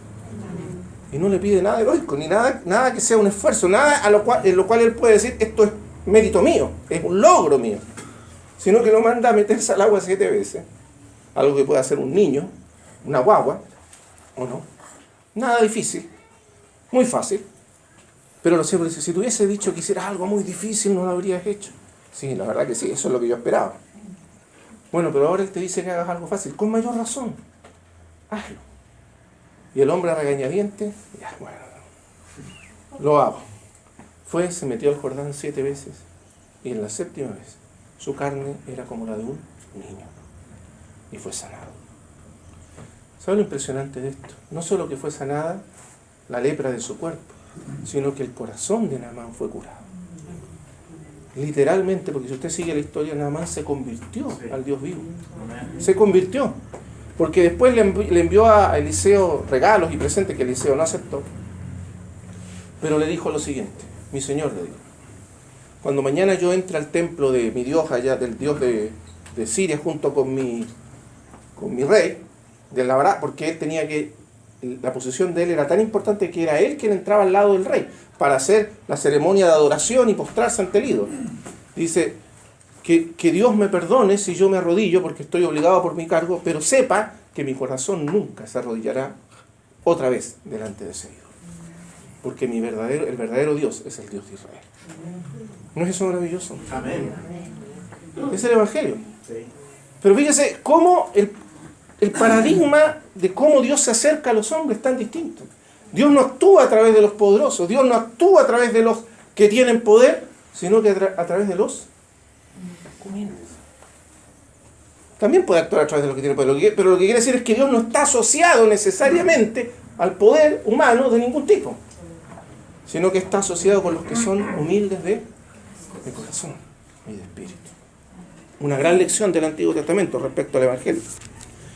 Y no le pide nada heroico, ni nada que sea un esfuerzo, nada en lo cual Él puede decir, esto es mérito mío, es un logro mío. Sino que lo manda a meterse al agua 7 veces. Algo que puede hacer un niño, una guagua, ¿o no? Nada difícil, muy fácil. Pero los siervos dicen, si te hubiese dicho que hicieras algo muy difícil, no lo habrías hecho. Sí, la verdad que sí, eso es lo que yo esperaba. Bueno, pero ahora Él te dice que hagas algo fácil, con mayor razón. Hazlo. Y el hombre a regañadientes, ya, bueno, lo hago. Se metió al Jordán 7 veces, y en la 7ª vez, su carne era como la de un niño. Y fue sanado. ¿Sabe lo impresionante de esto? No solo que fue sanada la lepra de su cuerpo, sino que el corazón de Naamán fue curado. Literalmente, porque si usted sigue la historia, Naamán se convirtió al Dios vivo. Se convirtió. Porque después le envió a Eliseo regalos y presentes que Eliseo no aceptó. Pero le dijo lo siguiente, mi Señor le dijo, cuando mañana yo entre al templo de mi Dios allá, del Dios de Siria, junto con mi rey, porque él tenía la posición de él era tan importante que era él quien entraba al lado del rey, para hacer la ceremonia de adoración y postrarse ante el ídolo. Dice, que Dios me perdone si yo me arrodillo, porque estoy obligado por mi cargo, pero sepa que mi corazón nunca se arrodillará otra vez delante de ese ídolo. Porque el verdadero Dios es el Dios de Israel. ¿No es eso maravilloso? Amén. Es el Evangelio. Pero fíjese cómo el paradigma de cómo Dios se acerca a los hombres es tan distinto. Dios no actúa a través de los poderosos, Dios no actúa a través de los que tienen poder, sino que a través de los humildes. También puede actuar a través de los que tienen poder, pero lo que quiere decir es que Dios no está asociado necesariamente al poder humano de ningún tipo, sino que está asociado con los que son humildes de corazón y de espíritu. Una gran lección del Antiguo Testamento respecto al Evangelio.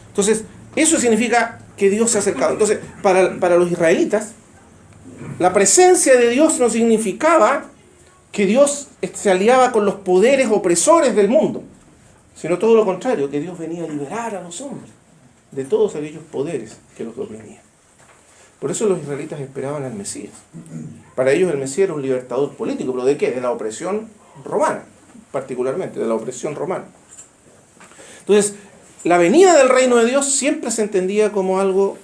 Entonces, eso significa que Dios se ha acercado. Entonces, para los israelitas, La presencia de Dios no significaba que Dios se aliaba con los poderes opresores del mundo, sino todo lo contrario, que Dios venía a liberar a los hombres de todos aquellos poderes que los oprimían. Por eso los israelitas esperaban al Mesías. Para ellos el Mesías era un libertador político, ¿pero de qué? De la opresión romana, particularmente, de la opresión romana. Entonces, la venida del reino de Dios siempre se entendía como algo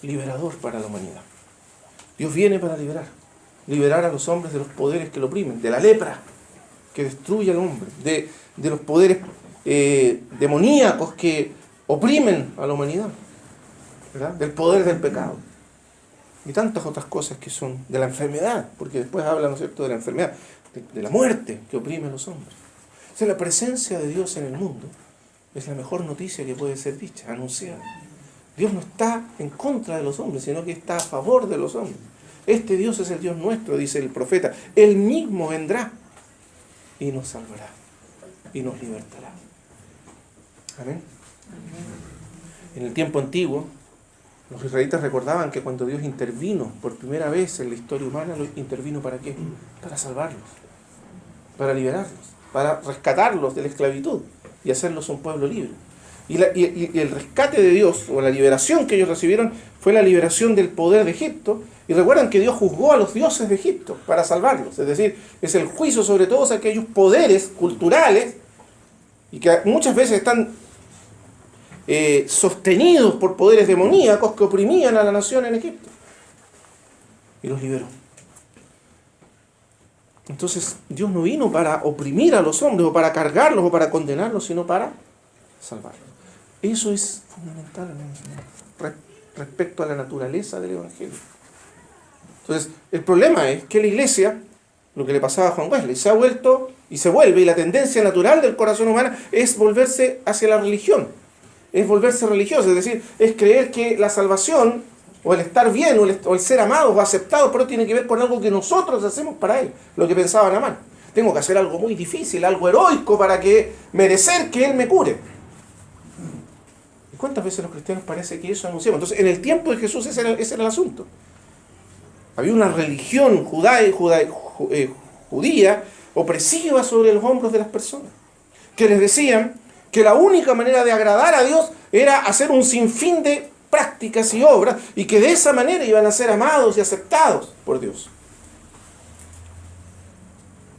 liberador para la humanidad. Dios viene para liberar a los hombres de los poderes que lo oprimen, de la lepra que destruye al hombre, de los poderes demoníacos que oprimen a la humanidad, ¿verdad? Del poder del pecado y tantas otras cosas que son de la enfermedad, porque después habla, ¿no es cierto?, de la enfermedad, de la muerte que oprime a los hombres. O sea, la presencia de Dios en el mundo es la mejor noticia que puede ser dicha, anunciada. Dios no está en contra de los hombres, sino que está a favor de los hombres. Este Dios es el Dios nuestro, dice el profeta. Él mismo vendrá y nos salvará y nos libertará. Amén. En el tiempo antiguo, los israelitas recordaban que cuando Dios intervino por primera vez en la historia humana, lo intervino ¿para qué? Para salvarlos, para liberarlos, para rescatarlos de la esclavitud y hacerlos un pueblo libre. Y el rescate de Dios, o la liberación que ellos recibieron, fue la liberación del poder de Egipto. Y recuerdan que Dios juzgó a los dioses de Egipto para salvarlos. Es decir, es el juicio sobre todos aquellos poderes culturales y que muchas veces están sostenidos por poderes demoníacos que oprimían a la nación en Egipto. Y los liberó. Entonces, Dios no vino para oprimir a los hombres, o para cargarlos, o para condenarlos, sino para salvarlos. Eso es fundamental respecto a la naturaleza del Evangelio. Entonces, el problema es que la iglesia, lo que le pasaba a Juan Wesley, se ha vuelto y se vuelve, y la tendencia natural del corazón humano es volverse hacia la religión, es volverse religioso, es decir, es creer que la salvación, o el estar bien, o el ser amado o aceptado, pero tiene que ver con algo que nosotros hacemos para Él, lo que pensaban amar. Tengo que hacer algo muy difícil, algo heroico para merecer que Él me cure. ¿Y cuántas veces los cristianos parece que eso anunciamos? Entonces, en el tiempo de Jesús ese era el asunto. Había una religión judía opresiva sobre los hombros de las personas, que les decían que la única manera de agradar a Dios era hacer un sinfín de prácticas y obras, y que de esa manera iban a ser amados y aceptados por Dios.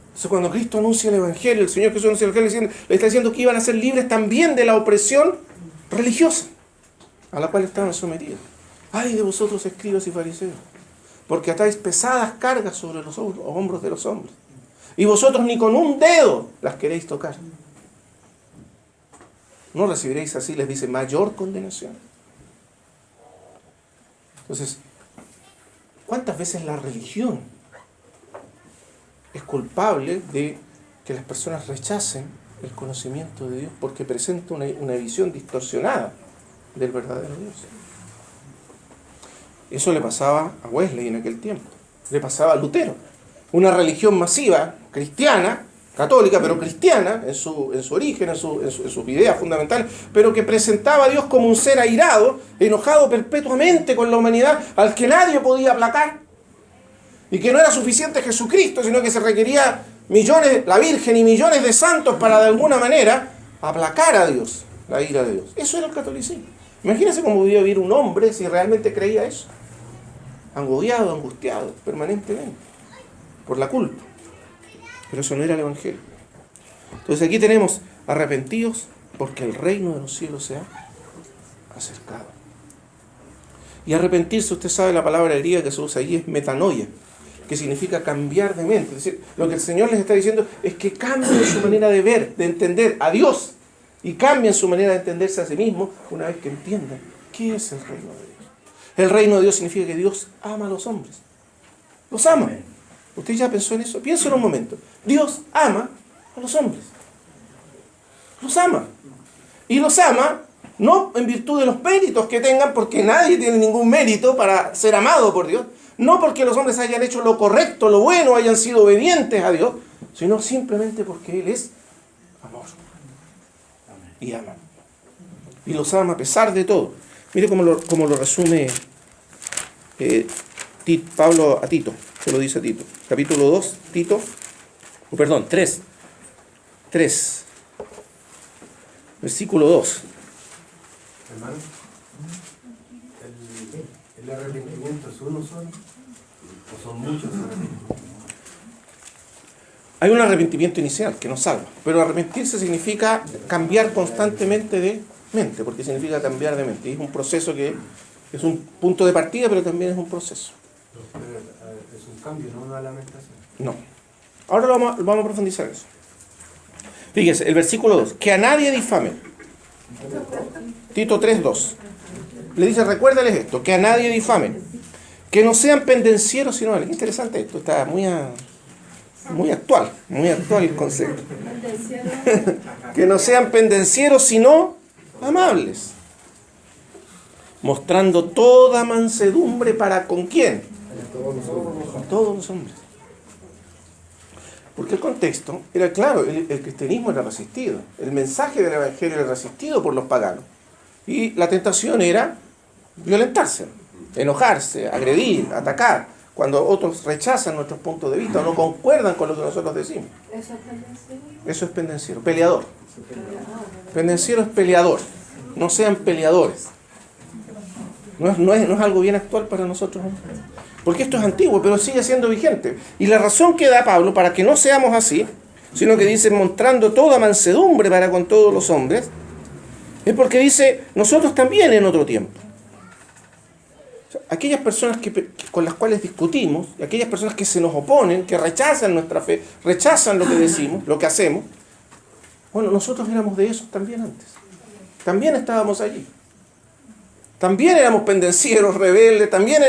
Entonces, cuando Cristo anuncia el Evangelio, el Señor Jesús anuncia el Evangelio, le está diciendo que iban a ser libres también de la opresión religiosa a la cual estaban sometidos. ¡Ay de vosotros, escribas y fariseos! Porque atáis pesadas cargas sobre los hombros de los hombres, y vosotros ni con un dedo las queréis tocar. No recibiréis así, les dice, mayor condenación. Entonces, ¿cuántas veces la religión es culpable de que las personas rechacen el conocimiento de Dios porque presenta una visión distorsionada del verdadero Dios? Eso le pasaba a Wesley en aquel tiempo, le pasaba a Lutero. Una religión masiva, cristiana, católica, pero cristiana en su origen, en sus ideas fundamentales, pero que presentaba a Dios como un ser airado, enojado perpetuamente con la humanidad, al que nadie podía aplacar, y que no era suficiente Jesucristo, sino que se requería la Virgen y millones de santos para de alguna manera aplacar a Dios, la ira de Dios. Eso era el catolicismo. Imagínense cómo podía vivir un hombre si realmente creía eso, agobiado, angustiado permanentemente por la culpa. Pero eso no era el Evangelio. Entonces aquí tenemos arrepentidos porque el reino de los cielos se ha acercado. Y arrepentirse, usted sabe, la palabra griega que se usa allí es metanoia, que significa cambiar de mente. Es decir, lo que el Señor les está diciendo es que cambien su manera de ver, de entender a Dios, y cambien su manera de entenderse a sí mismos una vez que entiendan qué es el reino de Dios. El reino de Dios significa que Dios ama a los hombres. Los ama. ¿Usted ya pensó en eso? Piénselo un momento. Dios ama a los hombres. Los ama. Y los ama no en virtud de los méritos que tengan, porque nadie tiene ningún mérito para ser amado por Dios. No porque los hombres hayan hecho lo correcto, lo bueno, hayan sido obedientes a Dios, sino simplemente porque Él es amor. Y ama. Y los ama a pesar de todo. Mire cómo lo resume Pablo a Tito, se lo dice a Tito. Capítulo 2, Tito, perdón, 3, versículo 2. Hermano, ¿el arrepentimiento es uno solo o son muchos arrepentimientos? Hay un arrepentimiento inicial que nos salva, pero arrepentirse significa cambiar constantemente de mente, porque significa cambiar de mente. Y es un proceso que es un punto de partida, pero también es un proceso. Es un cambio, no una lamentación. No. Ahora vamos a profundizar eso. Fíjese, el versículo 2. Que a nadie difamen. Tito 3:2. Le dice, recuérdales esto, que a nadie difamen. Que no sean pendencieros, sino... Qué interesante esto, está muy actual el concepto. Que no sean pendencieros, sino amables. Mostrando toda mansedumbre para ¿con quién? Con todos los hombres. Porque el contexto era claro, el cristianismo era resistido. El mensaje del evangelio era resistido por los paganos. Y la tentación era violentarse, enojarse, agredir, atacar, cuando otros rechazan nuestros puntos de vista o no concuerdan con lo que nosotros decimos. Eso es pendenciero, peleador. Pendenciero es peleador. No sean peleadores. No es algo bien actual para nosotros, ¿no? Porque esto es antiguo, pero sigue siendo vigente. Y la razón que da Pablo para que no seamos así, sino que dice mostrando toda mansedumbre para con todos los hombres, es porque dice nosotros también en otro tiempo. O sea, aquellas personas con las cuales discutimos, y aquellas personas que se nos oponen, que rechazan nuestra fe, rechazan lo que decimos, lo que hacemos, bueno, nosotros éramos de esos también antes. También estábamos allí. También éramos pendencieros, rebeldes, también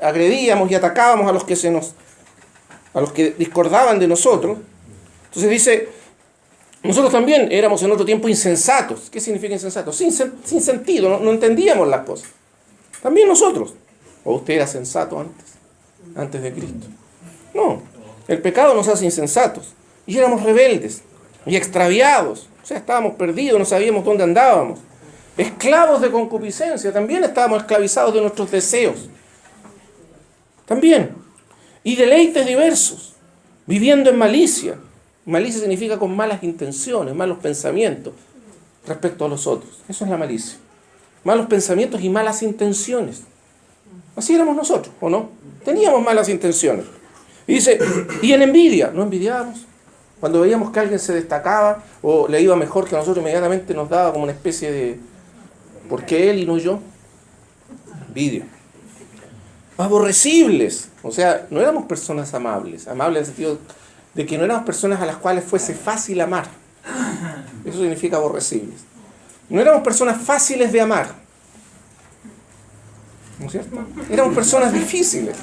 agredíamos y atacábamos a los que discordaban de nosotros. Entonces dice, nosotros también éramos en otro tiempo insensatos. ¿Qué significa insensatos? Sin sentido, no entendíamos las cosas. También nosotros. ¿O usted era sensato antes de Cristo? No, el pecado nos hace insensatos. Y éramos rebeldes y extraviados. O sea, estábamos perdidos, no sabíamos dónde andábamos. Esclavos de concupiscencia, también estábamos esclavizados de nuestros deseos. También. Y deleites diversos, viviendo en malicia. Malicia significa con malas intenciones, malos pensamientos respecto a los otros. Eso es la malicia. Malos pensamientos y malas intenciones. Así éramos nosotros, ¿o no? Teníamos malas intenciones. Y dice, y en envidia, ¿no envidiábamos? Cuando veíamos que alguien se destacaba o le iba mejor que nosotros, inmediatamente nos daba como una especie de ¿por qué él y no yo? Envidia. Aborrecibles. O sea, no éramos personas amables. Amables en el sentido de que no éramos personas a las cuales fuese fácil amar. Eso significa aborrecibles. No éramos personas fáciles de amar. ¿No es cierto? Éramos personas difíciles.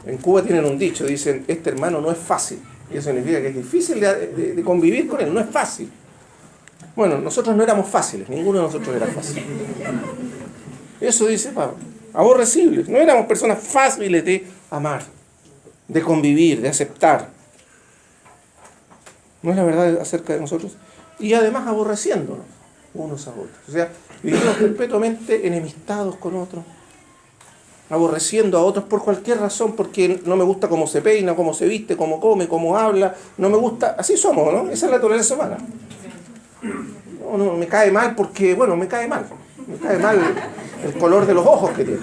En Cuba tienen un dicho, dicen, este hermano no es fácil. Y eso significa que es difícil de convivir con él, no es fácil. Bueno, nosotros no éramos fáciles, ninguno de nosotros era fácil. Eso dice Pablo, aborrecibles. No éramos personas fáciles de amar, de convivir, de aceptar. ¿No es la verdad acerca de nosotros? Y además aborreciéndonos unos a otros. O sea, vivimos perpetuamente enemistados con otros, aborreciendo a otros por cualquier razón, porque no me gusta cómo se peina, cómo se viste, cómo come, cómo habla, no me gusta, así somos, ¿no? Esa es la naturaleza humana. No, me cae mal porque, bueno, me cae mal el color de los ojos que tiene.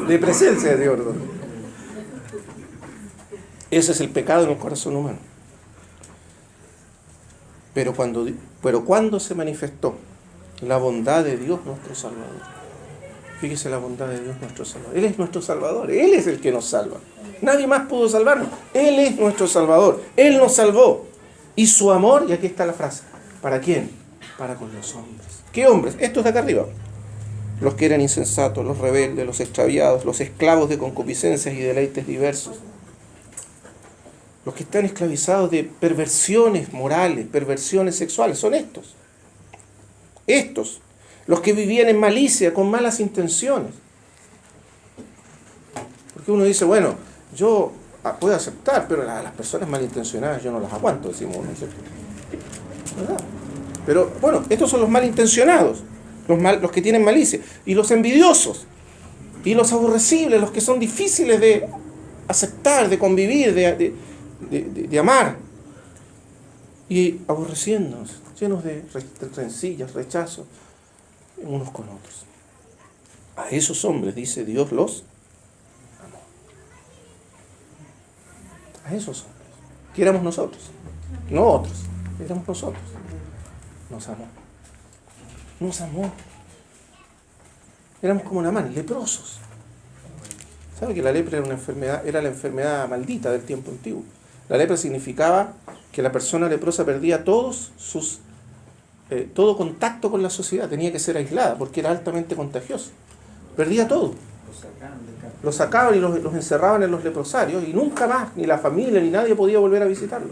De presencia de Dios. Ese es el pecado en el corazón humano. Pero cuando se manifestó la bondad de Dios nuestro Salvador. Fíjese la bondad de Dios nuestro Salvador. Él es nuestro Salvador. Él es el que nos salva. Nadie más pudo salvarnos. Él es nuestro Salvador. Él nos salvó. Y su amor, y aquí está la frase, ¿para quién? Para con los hombres. ¿Qué hombres? Estos de acá arriba. Los que eran insensatos, los rebeldes, los extraviados, los esclavos de concupiscencias y deleites diversos. Los que están esclavizados de perversiones morales, perversiones sexuales, son estos. Estos, los que vivían en malicia, con malas intenciones. Porque uno dice, bueno, yo puedo aceptar, pero las personas malintencionadas yo no las aguanto, decimos uno, ¿cierto? ¿Verdad? Pero bueno, estos son los malintencionados, los que tienen malicia, y los envidiosos, y los aborrecibles, los que son difíciles de aceptar, de convivir, de amar, y aborreciéndonos, llenos de rencillas, rechazos, unos con otros. A esos hombres, dice Dios, los amó. A esos hombres, que éramos nosotros, no otros, éramos nosotros. Nos amó. Nos amó. Éramos como Naamán, leprosos. ¿Sabe que la lepra era una enfermedad, era la enfermedad maldita del tiempo antiguo? La lepra significaba que la persona leprosa perdía todo contacto con la sociedad, tenía que ser aislada porque era altamente contagioso. Perdía todo. Los sacaban y los encerraban en los leprosarios y nunca más, ni la familia ni nadie podía volver a visitarlo.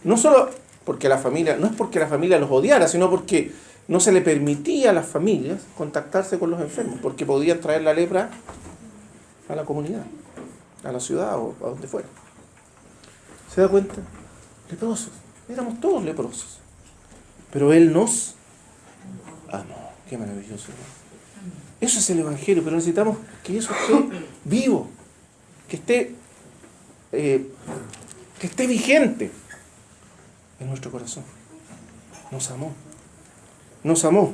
No solo porque no es porque la familia los odiara, sino porque no se le permitía a las familias contactarse con los enfermos, porque podían traer la lepra a la comunidad, a la ciudad o a donde fuera. ¿Se da cuenta? Leprosos. Éramos todos leprosos. Pero Él nos amó. Qué maravilloso, ¿no? Eso es el Evangelio, pero necesitamos que eso esté vivo, que esté vigente en nuestro corazón. Nos amó. Nos amó.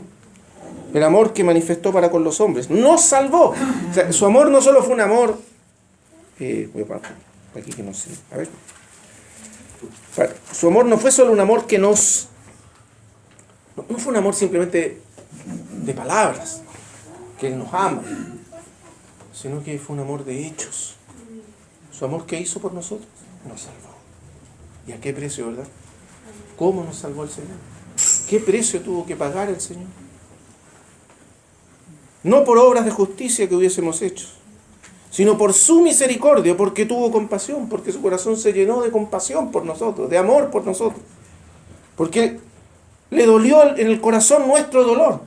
El amor que manifestó para con los hombres. Nos salvó. O sea, su amor no solo fue un amor... voy a parar aquí que no sé. A ver. Su amor no fue solo un amor que nos... No fue un amor simplemente de palabras, que Él nos ama, sino que fue un amor de hechos. Su amor que hizo por nosotros nos salvó. ¿Y a qué precio, verdad? ¿Cómo nos salvó el Señor? ¿Qué precio tuvo que pagar el Señor? No por obras de justicia que hubiésemos hecho, sino por su misericordia, porque tuvo compasión, porque su corazón se llenó de compasión por nosotros, de amor por nosotros, porque le dolió en el corazón nuestro dolor,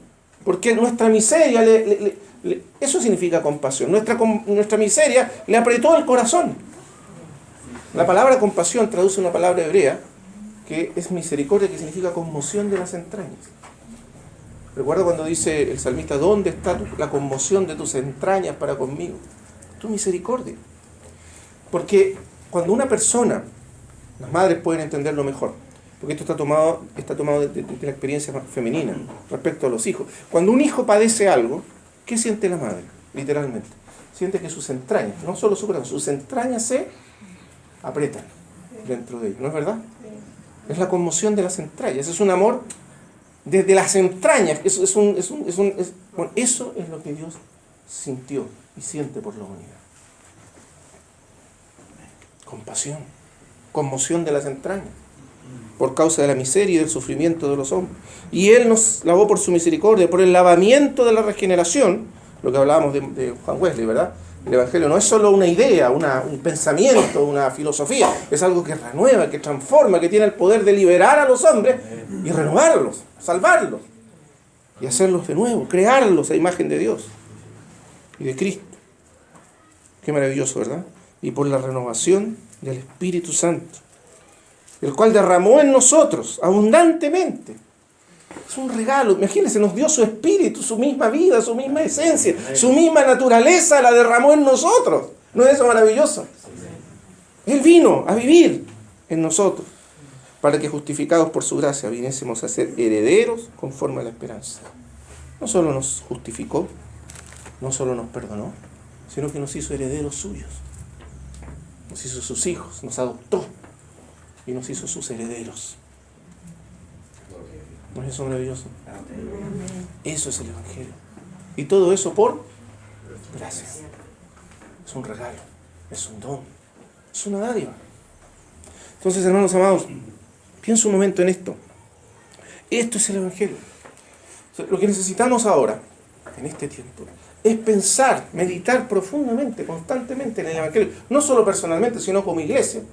porque nuestra miseria, eso significa compasión, nuestra miseria le apretó el corazón. La palabra compasión traduce una palabra hebrea, que es misericordia, que significa conmoción de las entrañas. Recuerda cuando dice el salmista, ¿dónde está la conmoción de tus entrañas para conmigo? Tu misericordia. Porque cuando una persona, las madres pueden entenderlo mejor, porque esto está tomado de la experiencia femenina respecto a los hijos. Cuando un hijo padece algo, ¿qué siente la madre? Literalmente. Siente que sus entrañas, no solo su corazón, sus entrañas se aprietan dentro de ellos, ¿no es verdad? Es la conmoción de las entrañas, es un amor desde las entrañas. Eso es lo que Dios sintió y siente por la humanidad. Compasión, conmoción de las entrañas, por causa de la miseria y del sufrimiento de los hombres. Y Él nos lavó por su misericordia, por el lavamiento de la regeneración, lo que hablábamos de Juan Wesley, ¿verdad? El Evangelio no es solo una idea, un pensamiento, una filosofía, es algo que renueva, que transforma, que tiene el poder de liberar a los hombres y renovarlos, salvarlos y hacerlos de nuevo, crearlos a imagen de Dios y de Cristo. Qué maravilloso, ¿verdad? Y por la renovación del Espíritu Santo, el cual derramó en nosotros abundantemente. Es un regalo, imagínense, nos dio su espíritu, su misma vida, su misma esencia, su misma naturaleza la derramó en nosotros. ¿No es eso maravilloso? Él vino a vivir en nosotros para que, justificados por su gracia, viniésemos a ser herederos conforme a la esperanza. No solo nos justificó, no solo nos perdonó, sino que nos hizo herederos suyos. Nos hizo sus hijos, nos adoptó y nos hizo sus herederos. ¿No es eso maravilloso? Eso es el Evangelio. Y todo eso por gracia. Es un regalo, es un don, es una dádiva. Entonces, hermanos amados, piensa un momento en esto. Esto es el Evangelio. O sea, lo que necesitamos ahora, en este tiempo, es pensar, meditar profundamente, constantemente en el Evangelio. No solo personalmente, sino como iglesia,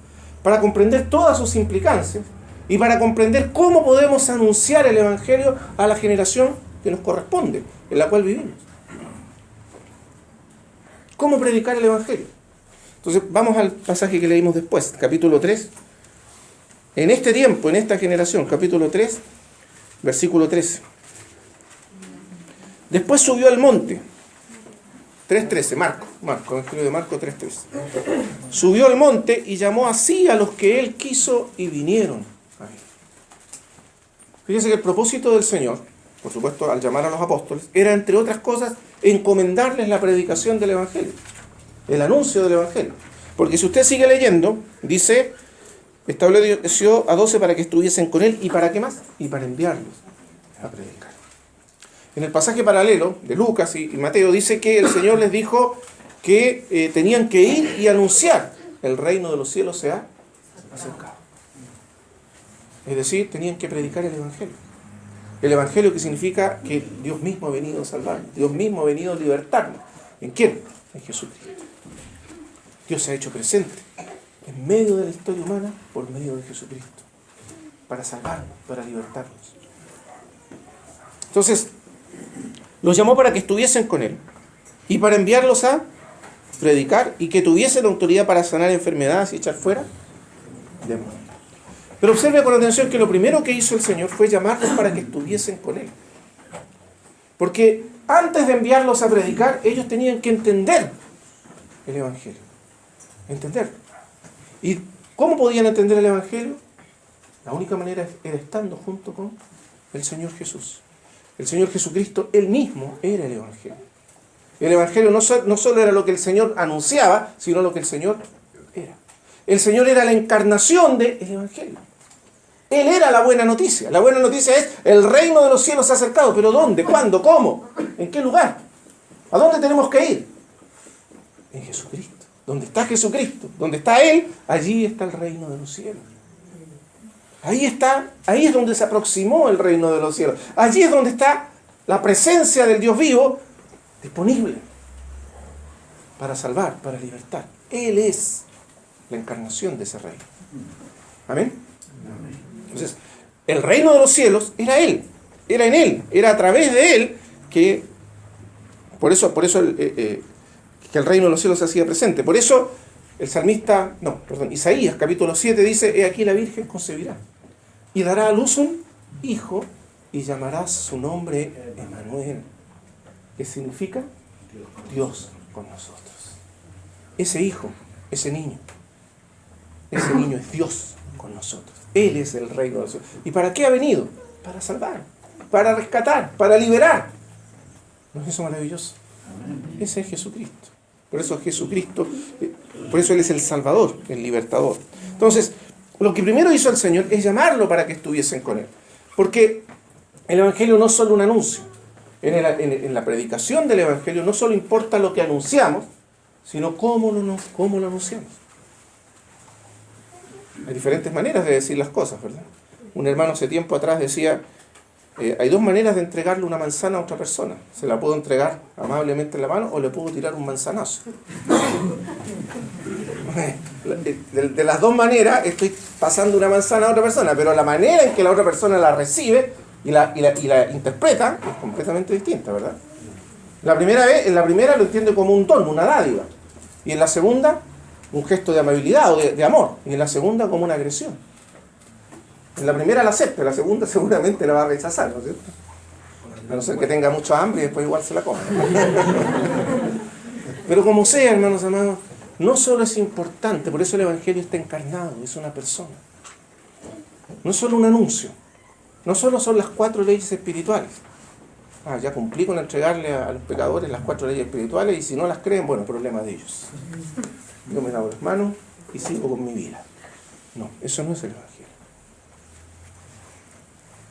para comprender todas sus implicancias y para comprender cómo podemos anunciar el Evangelio a la generación que nos corresponde, en la cual vivimos. ¿Cómo predicar el Evangelio? Entonces, vamos al pasaje que leímos después, capítulo 3. En este tiempo, en esta generación, capítulo 3, versículo 13. Después subió al monte. 3.13, Marco, Evangelio de Marco 3.13. Subió al monte y llamó así a los que él quiso y vinieron a él. Fíjense que el propósito del Señor, por supuesto, al llamar a los apóstoles, era, entre otras cosas, encomendarles la predicación del Evangelio, el anuncio del Evangelio. Porque si usted sigue leyendo, dice, estableció a 12 para que estuviesen con él, ¿y para qué más? Y para enviarlos a predicar. En el pasaje paralelo de Lucas y Mateo dice que el Señor les dijo que tenían que ir y anunciar, el reino de los cielos se ha acercado. Es decir, tenían que predicar el Evangelio. El Evangelio, que significa que Dios mismo ha venido a salvarnos, Dios mismo ha venido a libertarnos. ¿En quién? En Jesucristo. Dios se ha hecho presente en medio de la historia humana por medio de Jesucristo, para salvarnos, para libertarnos. Entonces, los llamó para que estuviesen con él y para enviarlos a predicar y que tuviesen autoridad para sanar enfermedades y echar fuera demonios. Pero observe con atención que lo primero que hizo el Señor fue llamarlos para que estuviesen con él. Porque antes de enviarlos a predicar, ellos tenían que entender el Evangelio. Entenderlo. ¿Y cómo podían entender el Evangelio? La única manera era estando junto con el Señor Jesús. El Señor Jesucristo, Él mismo, era el Evangelio. El Evangelio no solo era lo que el Señor anunciaba, sino lo que el Señor era. El Señor era la encarnación del Evangelio. Él era la buena noticia. La buena noticia es, el reino de los cielos se ha acercado. ¿Pero dónde? ¿Cuándo? ¿Cómo? ¿En qué lugar? ¿A dónde tenemos que ir? En Jesucristo. Donde está Jesucristo, donde está Él, allí está el reino de los cielos. Ahí es donde se aproximó el reino de los cielos. Allí es donde está la presencia del Dios vivo disponible para salvar, para libertar. Él es la encarnación de ese reino. ¿Amén? Entonces, el reino de los cielos era Él, era en Él, era a través de Él que, por eso que el reino de los cielos se hacía presente. Por eso Isaías capítulo 7 dice, he aquí la Virgen concebirá y dará a luz un hijo y llamarás su nombre Emmanuel, que significa Dios con nosotros. Ese hijo, ese niño es Dios con nosotros. Él es el reino de los cielos. ¿Y para qué ha venido? Para salvar, para rescatar, para liberar. ¿No es eso maravilloso? Ese es Jesucristo. Por eso Jesucristo, por eso Él es el Salvador, el libertador. Entonces, lo que primero hizo el Señor es llamarlo para que estuviesen con Él. Porque el Evangelio no es solo un anuncio. En la predicación del Evangelio no solo importa lo que anunciamos, sino cómo lo anunciamos. Hay diferentes maneras de decir las cosas, ¿verdad? Un hermano hace tiempo atrás decía, hay dos maneras de entregarle una manzana a otra persona. Se la puedo entregar amablemente en la mano o le puedo tirar un manzanazo. De las dos maneras estoy pasando una manzana a otra persona, pero la manera en que la otra persona la recibe y la interpreta es completamente distinta, ¿verdad? En la primera lo entiende como un don, una dádiva. Y en la segunda, un gesto de amabilidad o de amor. Y en la segunda, como una agresión. En la primera la acepta, en la segunda seguramente la va a rechazar, ¿no es cierto? A no ser que tenga mucho hambre y después igual se la come. Pero como sea, hermanos amados, no solo es importante, por eso el Evangelio está encarnado, es una persona. No es solo un anuncio, no solo son las 4 leyes espirituales. Ya cumplí con entregarle a los pecadores las 4 leyes espirituales y si no las creen, bueno, problema de ellos. Yo me lavo las manos y sigo con mi vida. No, eso no es el Evangelio.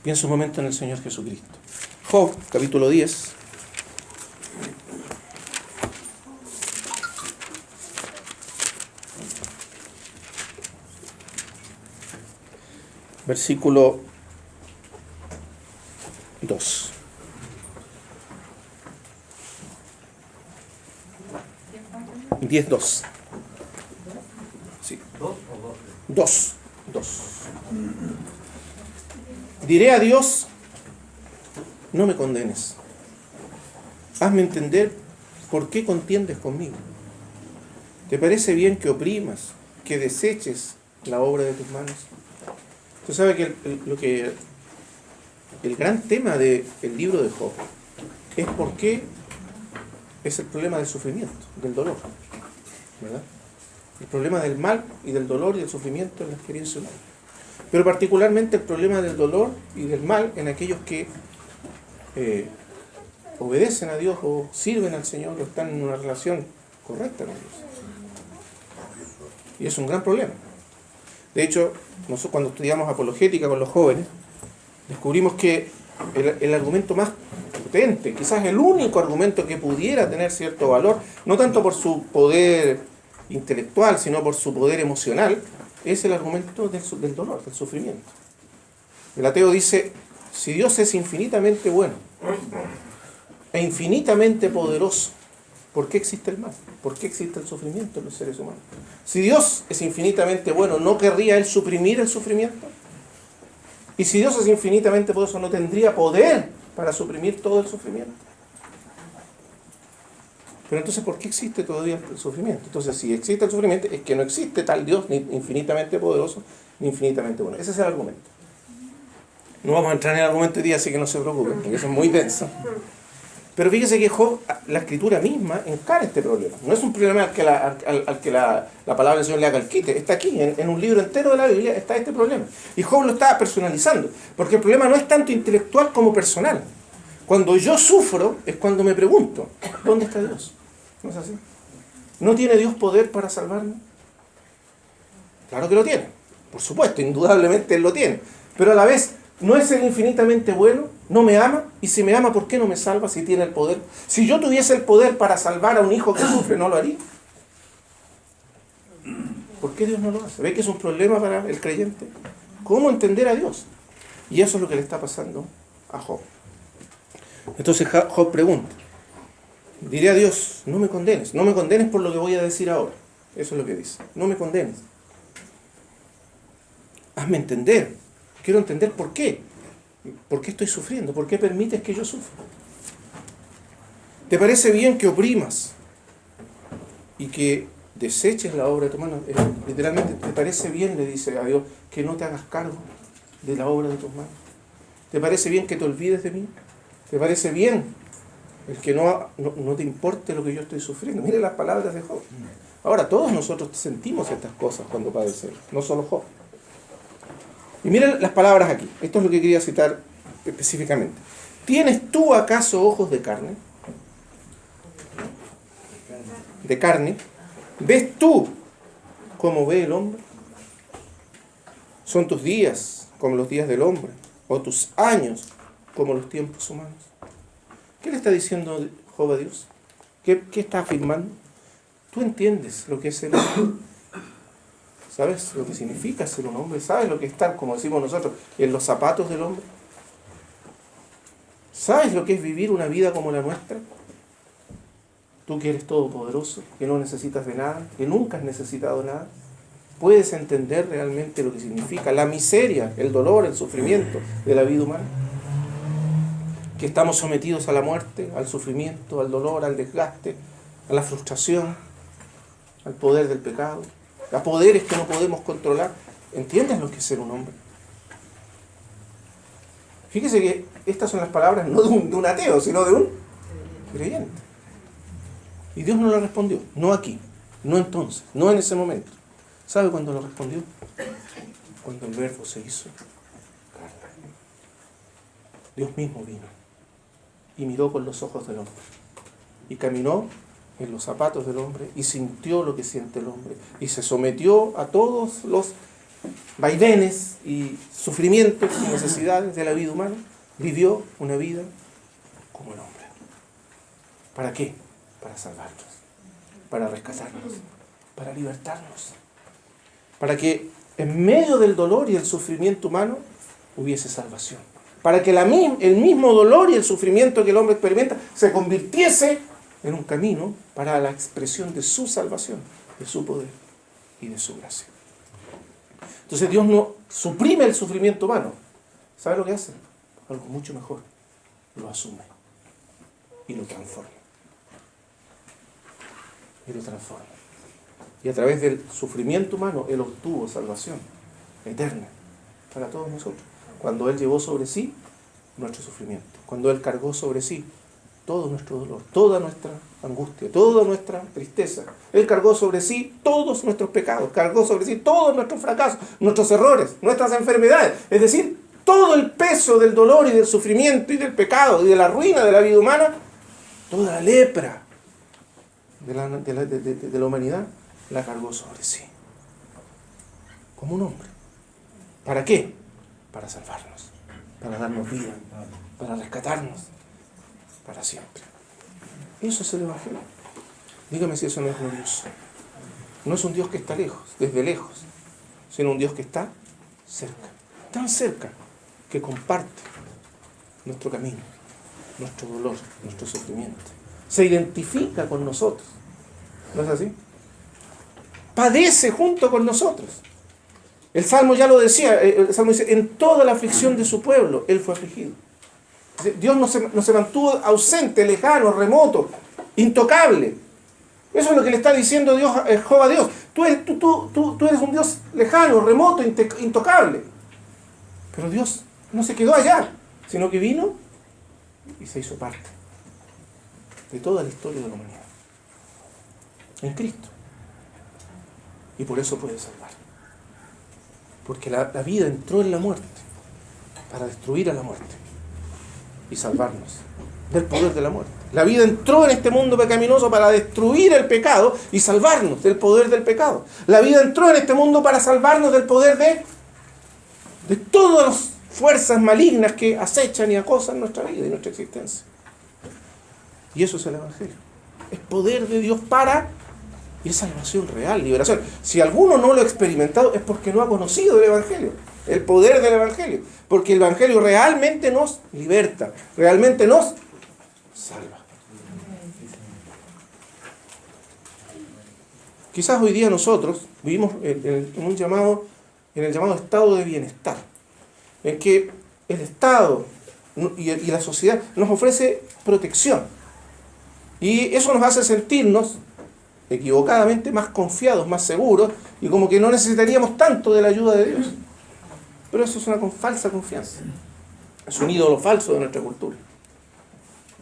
Piensa un momento en el Señor Jesucristo. Job, capítulo 10. Versículo 2. Diez, 2. Sí. 2. Diré a Dios, no me condenes. Hazme entender por qué contiendes conmigo. ¿Te parece bien que oprimas, que deseches la obra de tus manos? Usted sabe que el gran tema del libro de Job es por qué es el problema del sufrimiento, del dolor, ¿verdad? El problema del mal y del dolor y del sufrimiento en la experiencia humana. Pero particularmente el problema del dolor y del mal en aquellos que obedecen a Dios o sirven al Señor o están en una relación correcta con Dios. Y es un gran problema. De hecho, nosotros cuando estudiamos apologética con los jóvenes, descubrimos que el argumento más potente, quizás el único argumento que pudiera tener cierto valor, no tanto por su poder intelectual, sino por su poder emocional, es el argumento del dolor, del sufrimiento. El ateo dice, si Dios es infinitamente bueno e infinitamente poderoso, ¿por qué existe el mal? ¿Por qué existe el sufrimiento en los seres humanos? Si Dios es infinitamente bueno, ¿no querría Él suprimir el sufrimiento? Y si Dios es infinitamente poderoso, ¿no tendría poder para suprimir todo el sufrimiento? Pero entonces, ¿por qué existe todavía el sufrimiento? Entonces, si existe el sufrimiento, es que no existe tal Dios ni infinitamente poderoso, ni infinitamente bueno. Ese es el argumento. No vamos a entrar en el argumento hoy día, así que no se preocupen, porque eso es muy denso. Pero fíjese que Job, la escritura misma, encara este problema. No es un problema al que la palabra del Señor le haga el quite. Está aquí, en un libro entero de la Biblia, está este problema. Y Job lo está personalizando, porque el problema no es tanto intelectual como personal. Cuando yo sufro, es cuando me pregunto, ¿dónde está Dios? ¿No es así? ¿No tiene Dios poder para salvarme? Claro que lo tiene, por supuesto, indudablemente Él lo tiene. Pero a la vez, ¿no es Él infinitamente bueno? ¿No me ama? Y si me ama, ¿por qué no me salva si tiene el poder? Si yo tuviese el poder para salvar a un hijo que sufre, ¿no lo haría? ¿Por qué Dios no lo hace? ¿Ve que es un problema para el creyente? ¿Cómo entender a Dios? Y eso es lo que le está pasando a Job. Entonces Job pregunta, diré a Dios, no me condenes por lo que voy a decir ahora. Eso es lo que dice, no me condenes. Hazme entender, quiero entender por qué. ¿Por qué estoy sufriendo? ¿Por qué permites que yo sufra? ¿Te parece bien que oprimas y que deseches la obra de tu mano? Literalmente, ¿te parece bien, le dice a Dios, que no te hagas cargo de la obra de tus manos? ¿Te parece bien que te olvides de mí? ¿Te parece bien el que no te importe lo que yo estoy sufriendo? Mire las palabras de Job. Ahora, todos nosotros sentimos estas cosas cuando padecemos, no solo Job. Y miren las palabras aquí. Esto es lo que quería citar específicamente. ¿Tienes tú acaso ojos de carne? ¿De carne? ¿Ves tú cómo ve el hombre? ¿Son tus días como los días del hombre? ¿O tus años como los tiempos humanos? ¿Qué le está diciendo Job a Dios? ¿Qué está afirmando? ¿Tú entiendes lo que es el hombre? ¿Sabes lo que significa ser un hombre? ¿Sabes lo que es estar, como decimos nosotros, en los zapatos del hombre? ¿Sabes lo que es vivir una vida como la nuestra? Tú que eres todopoderoso, que no necesitas de nada, que nunca has necesitado nada, ¿puedes entender realmente lo que significa la miseria, el dolor, el sufrimiento de la vida humana? Que estamos sometidos a la muerte, al sufrimiento, al dolor, al desgaste, a la frustración, al poder del pecado, a poderes que no podemos controlar. ¿Entiendes lo que es ser un hombre? Fíjese que estas son las palabras no de un ateo, sino de un creyente. Y Dios no lo respondió, no aquí, no entonces, no en ese momento. ¿Sabe cuándo lo respondió? Cuando el Verbo se hizo carne. Dios mismo vino y miró con los ojos del hombre y caminó en los zapatos del hombre y sintió lo que siente el hombre y se sometió a todos los vaivenes y sufrimientos y necesidades de la vida humana. Vivió una vida como el hombre. ¿Para qué? Para salvarnos, para rescatarnos, para libertarnos, para que en medio del dolor y el sufrimiento humano hubiese salvación, para que el mismo dolor y el sufrimiento que el hombre experimenta se convirtiese en un camino para la expresión de su salvación, de su poder y de su gracia. Entonces Dios no suprime el sufrimiento humano. ¿Sabe lo que hace? Algo mucho mejor. Lo asume y lo transforma. Y lo transforma. Y a través del sufrimiento humano, Él obtuvo salvación eterna para todos nosotros. Cuando Él llevó sobre sí nuestro sufrimiento. Cuando Él cargó sobre sí todo nuestro dolor, toda nuestra angustia, toda nuestra tristeza. Él cargó sobre sí todos nuestros pecados, cargó sobre sí todos nuestros fracasos, nuestros errores, nuestras enfermedades. Es decir, todo el peso del dolor y del sufrimiento y del pecado y de la ruina de la vida humana, toda la lepra de la humanidad, la cargó sobre sí. Como un hombre. ¿Para qué? Para salvarnos, para darnos vida, para rescatarnos para siempre. Eso es el Evangelio. Dígame si eso no es glorioso. No es un Dios que está lejos, desde lejos, sino un Dios que está cerca, tan cerca que comparte nuestro camino, nuestro dolor, nuestro sufrimiento. Se identifica con nosotros. ¿No es así? Padece junto con nosotros. El Salmo ya lo decía, el Salmo dice, en toda la aflicción de su pueblo, Él fue afligido. Dios no se mantuvo ausente, lejano, remoto, intocable. Eso es lo que le está diciendo Dios, Jehová a Dios. Tú eres un Dios lejano, remoto, intocable. Pero Dios no se quedó allá, sino que vino y se hizo parte de toda la historia de la humanidad. En Cristo. Y por eso puede salvar. Porque la vida entró en la muerte para destruir a la muerte y salvarnos del poder de la muerte. La vida entró en este mundo pecaminoso para destruir el pecado y salvarnos del poder del pecado. La vida entró en este mundo para salvarnos del poder de todas las fuerzas malignas que acechan y acosan nuestra vida y nuestra existencia. Y eso es el Evangelio. Es poder de Dios para, y es salvación real, liberación. Si alguno no lo ha experimentado es porque no ha conocido el Evangelio, el poder del Evangelio. Porque el Evangelio realmente nos liberta, realmente nos salva. Quizás hoy día nosotros vivimos en el llamado estado de bienestar, en que el Estado y la sociedad nos ofrece protección. Y eso nos hace sentirnos equivocadamente más confiados, más seguros, y como que no necesitaríamos tanto de la ayuda de Dios. Pero eso es una falsa confianza. Es un ídolo falso de nuestra cultura.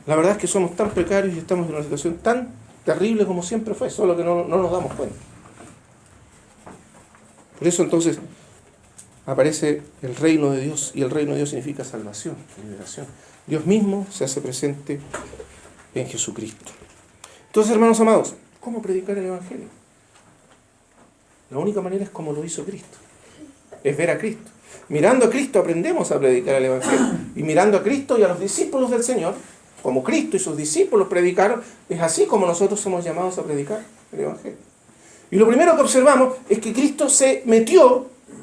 La verdad es que somos tan precarios y estamos en una situación tan terrible como siempre fue, solo que no nos damos cuenta. Por eso entonces aparece el reino de Dios, y el reino de Dios significa salvación, liberación. Dios mismo se hace presente en Jesucristo. Entonces, hermanos amados, ¿cómo predicar el Evangelio? La única manera es como lo hizo Cristo. Es ver a Cristo. Mirando a Cristo aprendemos a predicar el Evangelio. Y mirando a Cristo y a los discípulos del Señor, como Cristo y sus discípulos predicaron, es así como nosotros somos llamados a predicar el Evangelio. Y lo primero que observamos es que Cristo se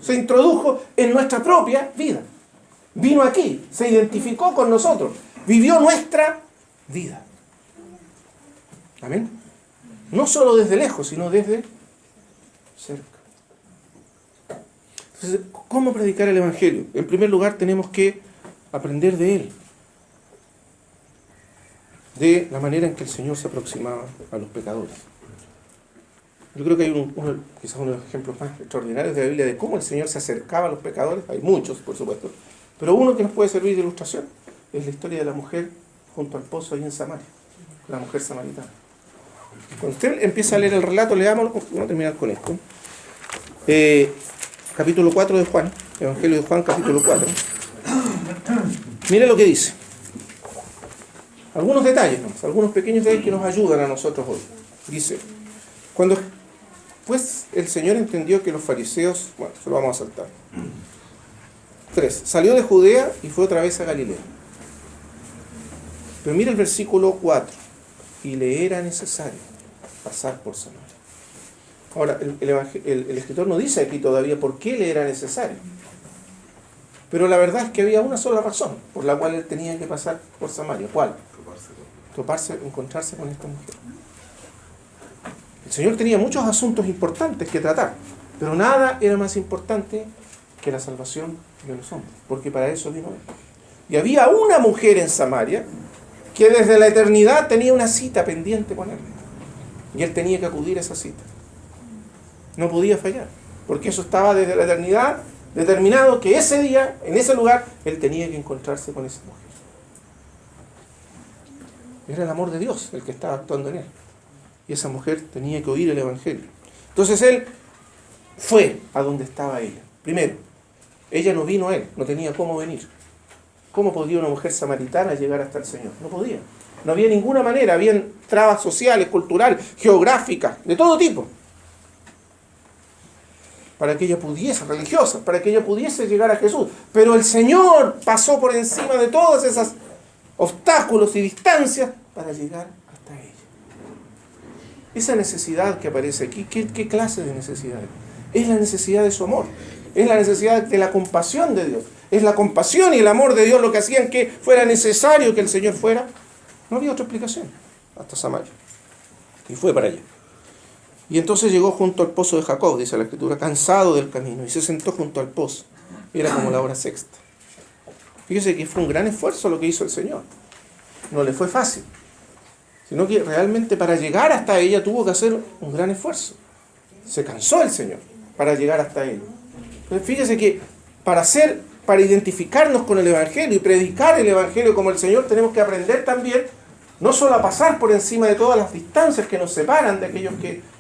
introdujo en nuestra propia vida. Vino aquí, se identificó con nosotros, vivió nuestra vida. Amén. No solo desde lejos, sino desde cerca. Entonces, ¿cómo predicar el Evangelio? En primer lugar, tenemos que aprender de Él, de la manera en que el Señor se aproximaba a los pecadores. Yo creo que hay quizás uno de los ejemplos más extraordinarios de la Biblia de cómo el Señor se acercaba a los pecadores. Hay muchos, por supuesto, pero uno que nos puede servir de ilustración es la historia de la mujer junto al pozo ahí en Samaria, la mujer samaritana. Cuando usted empieza a leer el relato, leámoslo, vamos a terminar con esto. Capítulo 4 de Juan, Evangelio de Juan, capítulo 4. Mire lo que dice. Algunos detalles, algunos pequeños detalles que nos ayudan a nosotros hoy. Dice, cuando pues el Señor entendió que los fariseos, bueno, se lo vamos a saltar. 3. Salió de Judea y fue otra vez a Galilea. Pero mira el versículo 4. Y le era necesario pasar por Samaria. Ahora, el escritor no dice aquí todavía por qué le era necesario. Pero la verdad es que había una sola razón por la cual él tenía que pasar por Samaria. ¿Cuál? Encontrarse con esta mujer. El Señor tenía muchos asuntos importantes que tratar, pero nada era más importante que la salvación de los hombres, porque para eso vino Él. Y había una mujer en Samaria que desde la eternidad tenía una cita pendiente con Él. Y Él tenía que acudir a esa cita. No podía fallar, porque eso estaba desde la eternidad determinado que ese día, en ese lugar, él tenía que encontrarse con esa mujer. Era el amor de Dios el que estaba actuando en él. Y esa mujer tenía que oír el Evangelio. Entonces él fue a donde estaba ella. Primero, ella no vino a él, no tenía cómo venir. ¿Cómo podía una mujer samaritana llegar hasta el Señor? No podía. No había ninguna manera, habían trabas sociales, culturales, geográficas, de todo tipo. Para que ella pudiese, religiosas, para que ella pudiese llegar a Jesús. Pero el Señor pasó por encima de todos esos obstáculos y distancias para llegar hasta ella. Esa necesidad que aparece aquí, ¿qué clase de necesidad es? Es la necesidad de su amor. Es la necesidad de la compasión de Dios. Es la compasión y el amor de Dios lo que hacían que fuera necesario que el Señor fuera. No había otra explicación. Hasta Samaria. Y fue para allá. Y entonces llegó junto al pozo de Jacob, dice la Escritura, cansado del camino, y se sentó junto al pozo. Era como la hora sexta. Fíjese que fue un gran esfuerzo lo que hizo el Señor. No le fue fácil. Sino que realmente para llegar hasta ella tuvo que hacer un gran esfuerzo. Se cansó el Señor para llegar hasta ella. Entonces fíjese que para identificarnos con el Evangelio y predicar el Evangelio como el Señor, tenemos que aprender también no solo a pasar por encima de todas las distancias que nos separan de aquellos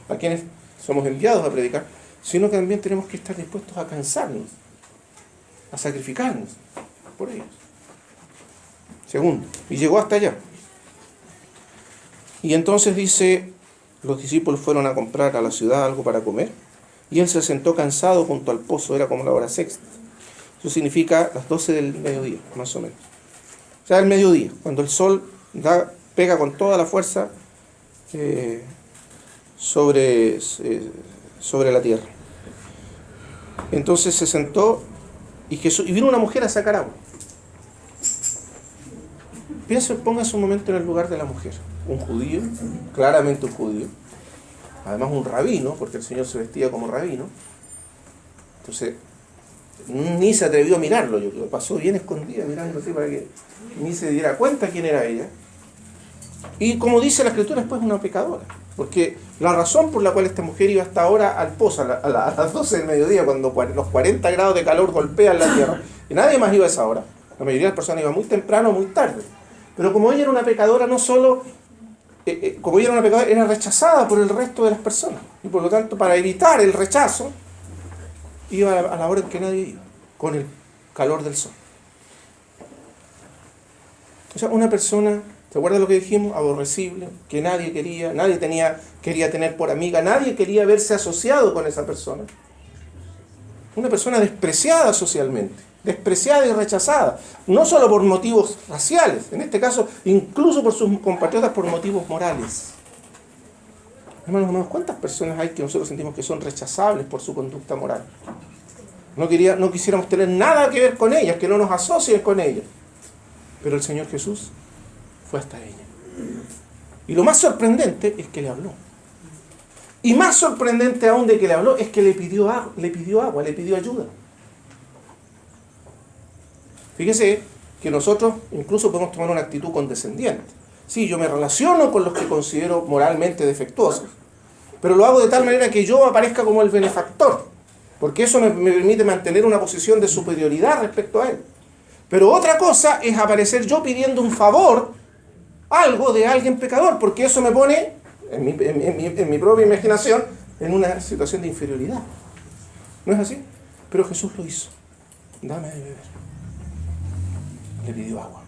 a quienes somos enviados a predicar, sino que también tenemos que estar dispuestos a cansarnos, a sacrificarnos por ellos. Segundo, y llegó hasta allá. Y entonces dice, los discípulos fueron a comprar a la ciudad algo para comer, y él se sentó cansado junto al pozo, era como la hora sexta. Eso significa las 12 del mediodía, más o menos. O sea, el mediodía, cuando el sol pega con toda la fuerza sobre la tierra. Entonces se sentó y vino una mujer a sacar agua. Póngase un momento en el lugar de la mujer. Un judío, claramente un judío. Además un rabino, porque el Señor se vestía como rabino. Entonces, ni se atrevió a mirarlo, yo creo. Pasó bien escondida mirando así para que ni se diera cuenta quién era ella. Y como dice la Escritura, después una pecadora. Porque la razón por la cual esta mujer iba hasta ahora al pozo, a las 12 del mediodía, cuando los 40 grados de calor golpean la tierra, y nadie más iba a esa hora. La mayoría de las personas iban muy temprano o muy tarde. Pero como ella era una pecadora, no solo, como ella era una pecadora, era rechazada por el resto de las personas. Y por lo tanto, para evitar el rechazo, iba a la hora en que nadie iba, con el calor del sol. O sea, una persona, ¿se acuerda lo que dijimos? Aborrecible, que nadie quería tener por amiga, nadie quería verse asociado con esa persona. Una persona despreciada socialmente, despreciada y rechazada, no solo por motivos raciales, en este caso, incluso por sus compatriotas por motivos morales. Hermanos, ¿cuántas personas hay que nosotros sentimos que son rechazables por su conducta moral? No quisiéramos tener nada que ver con ellas, que no nos asocien con ellas. Pero el Señor Jesús fue hasta ella. Y lo más sorprendente es que le habló. Y más sorprendente aún de que le habló es que le pidió agua, le pidió ayuda. Fíjese que nosotros incluso podemos tomar una actitud condescendiente. Sí, yo me relaciono con los que considero moralmente defectuosos, pero lo hago de tal manera que yo aparezca como el benefactor, porque eso me permite mantener una posición de superioridad respecto a él. Pero otra cosa es aparecer yo pidiendo un favor, algo de alguien pecador, porque eso me pone, en mi propia imaginación, en una situación de inferioridad. ¿No es así? Pero Jesús lo hizo. Dame de beber. Le pidió agua.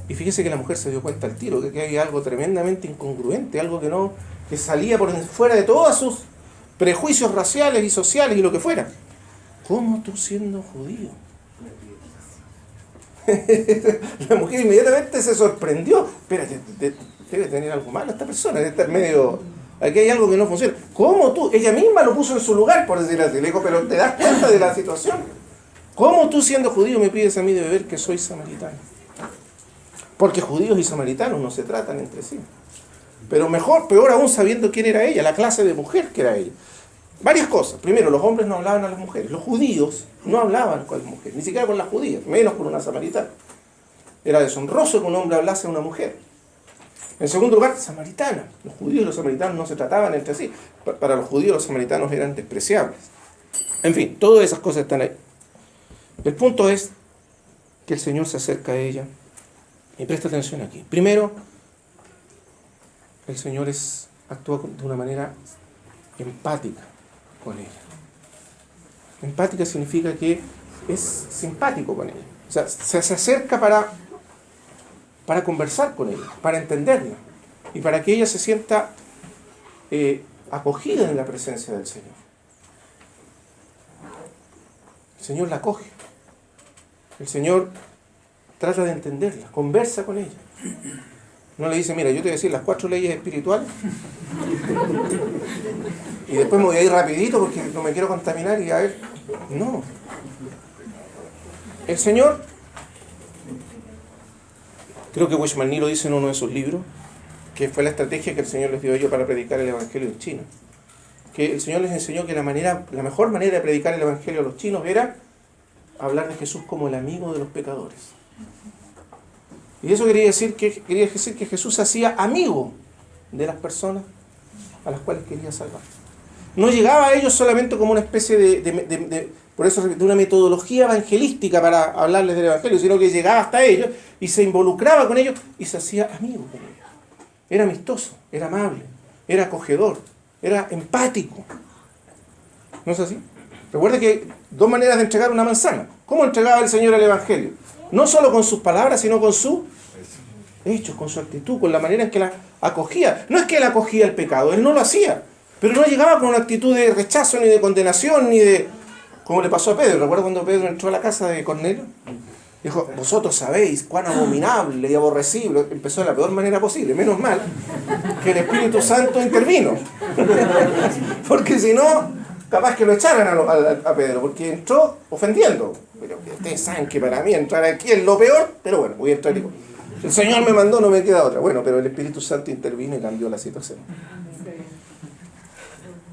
Y fíjese que la mujer se dio cuenta al tiro, que había algo tremendamente incongruente, algo que salía por fuera de todos sus prejuicios raciales y sociales y lo que fuera. ¿Cómo tú siendo judío? La mujer inmediatamente se sorprendió. Espérate, debe tener algo malo esta persona, debe estar medio... Aquí hay algo que no funciona. ¿Cómo tú? Ella misma lo puso en su lugar, por decir así. Le dijo, pero ¿te das cuenta de la situación? ¿Cómo tú siendo judío me pides a mí de beber que soy samaritano? Porque judíos y samaritanos no se tratan entre sí. Pero peor aún sabiendo quién era ella, la clase de mujer que era ella. Varias cosas. Primero, los hombres no hablaban a las mujeres. Los judíos no hablaban con las mujeres, ni siquiera con las judías, menos con una samaritana. Era deshonroso que un hombre hablase a una mujer. En segundo lugar, samaritana. Los judíos y los samaritanos no se trataban entre sí. Para los judíos los samaritanos eran despreciables. En fin, todas esas cosas están ahí. El punto es que el Señor se acerca a ella y presta atención aquí. Primero, el Señor actúa de una manera empática con ella. Empática significa que es simpático con ella. O sea, se acerca para conversar con ella, para entenderla y para que ella se sienta acogida en la presencia del Señor. El Señor la acoge. El Señor trata de entenderla, conversa con ella. No le dice, mira, yo te voy a decir las 4 leyes espirituales y después me voy a ir rapidito porque no me quiero contaminar y a ver. No. El Señor, creo que Weishman Nee lo dice en uno de sus libros, que fue la estrategia que el Señor les dio a ellos para predicar el Evangelio en China. Que el Señor les enseñó que la mejor manera de predicar el Evangelio a los chinos era hablar de Jesús como el amigo de los pecadores. Y eso quería decir que Jesús se hacía amigo de las personas a las cuales quería salvar. No llegaba a ellos solamente como una especie por eso repito, una metodología evangelística para hablarles del Evangelio, sino que llegaba hasta ellos y se involucraba con ellos y se hacía amigo con ellos. Era amistoso, era amable, era acogedor, era empático. ¿No es así? Recuerda que hay 2 maneras de entregar una manzana. ¿Cómo entregaba el Señor el Evangelio? No solo con sus palabras, sino con sus hechos, con su actitud, con la manera en que la acogía. No es que él acogía el pecado, él no lo hacía, pero no llegaba con una actitud de rechazo, ni de condenación, ni de... como le pasó a Pedro. ¿Recuerda cuando Pedro entró a la casa de Cornelio? Dijo, vosotros sabéis cuán abominable y aborrecible. Empezó de la peor manera posible. Menos mal que el Espíritu Santo intervino. Porque si no, capaz que lo echaran a Pedro, porque entró ofendiendo. Pero ustedes saben que para mí entrar aquí es lo peor, pero bueno, voy a entrar y digo, el Señor me mandó, no me queda otra. Bueno, pero el Espíritu Santo intervino y cambió la situación.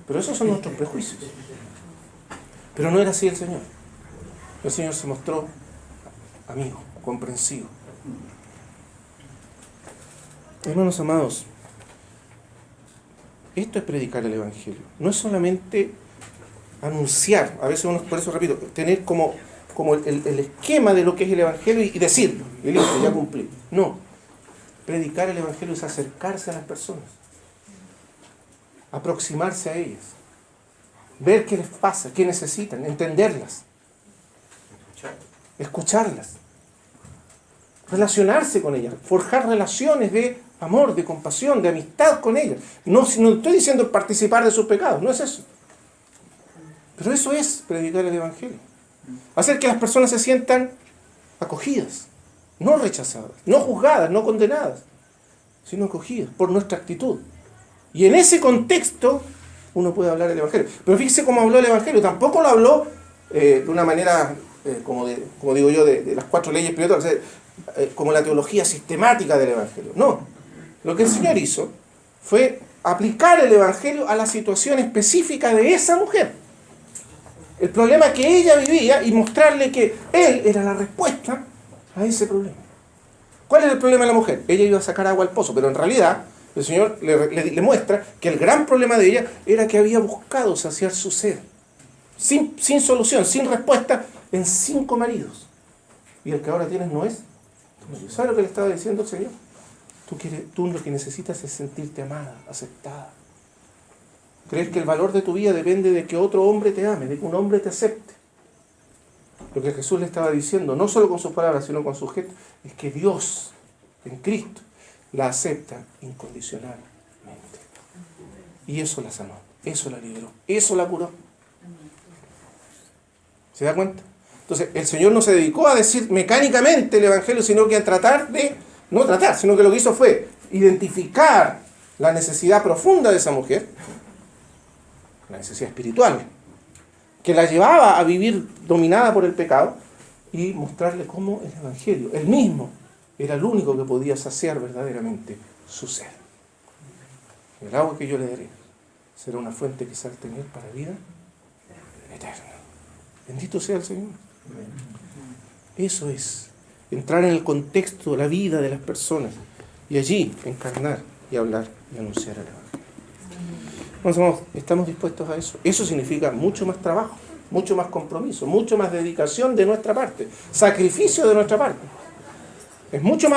Pero esos son nuestros prejuicios. Pero no era así el Señor. El Señor se mostró amigo, comprensivo. Hermanos amados, esto es predicar el Evangelio. No es solamente anunciar, a veces uno, por eso repito, tener como el esquema de lo que es el Evangelio y decirlo, y listo, ya cumplí. No, predicar el Evangelio es acercarse a las personas, aproximarse a ellas, ver qué les pasa, qué necesitan, entenderlas, escucharlas, relacionarse con ellas, forjar relaciones de amor, de compasión, de amistad con ellas. No estoy diciendo participar de sus pecados, no es eso. Pero eso es predicar el Evangelio. Hacer que las personas se sientan acogidas, no rechazadas, no juzgadas, no condenadas, sino acogidas por nuestra actitud. Y en ese contexto uno puede hablar del Evangelio. Pero fíjese cómo habló el Evangelio. Tampoco lo habló de una manera, como digo yo, de las 4 leyes espirituales, como la teología sistemática del Evangelio. No. Lo que el Señor hizo fue aplicar el Evangelio a la situación específica de esa mujer. El problema que ella vivía y mostrarle que Él era la respuesta a ese problema. ¿Cuál era el problema de la mujer? Ella iba a sacar agua al pozo, pero en realidad el Señor le muestra que el gran problema de ella era que había buscado saciar su sed. Sin solución, sin respuesta, en 5 maridos. Y el que ahora tienes no es. ¿Sabes lo que le estaba diciendo el Señor? Tú lo que necesitas es sentirte amada, aceptada. Crees que el valor de tu vida depende de que otro hombre te ame, de que un hombre te acepte. Lo que Jesús le estaba diciendo, no solo con sus palabras, sino con sus gestos, es que Dios, en Cristo, la acepta incondicionalmente. Y eso la sanó, eso la liberó, eso la curó. ¿Se da cuenta? Entonces, el Señor no se dedicó a decir mecánicamente el Evangelio, sino que a sino que lo que hizo fue identificar la necesidad profunda de esa mujer, la necesidad espiritual, que la llevaba a vivir dominada por el pecado, y mostrarle cómo el Evangelio, él mismo, era el único que podía saciar verdaderamente su sed. El agua que yo le daré será una fuente que salte en él para vida eterna. Bendito sea el Señor. Eso es entrar en el contexto de la vida de las personas y allí encarnar y hablar y anunciar el Evangelio. Entonces, ¿estamos dispuestos a eso? Eso significa mucho más trabajo. mucho más compromiso, mucho más dedicación de nuestra parte, sacrificio de nuestra parte. Es mucho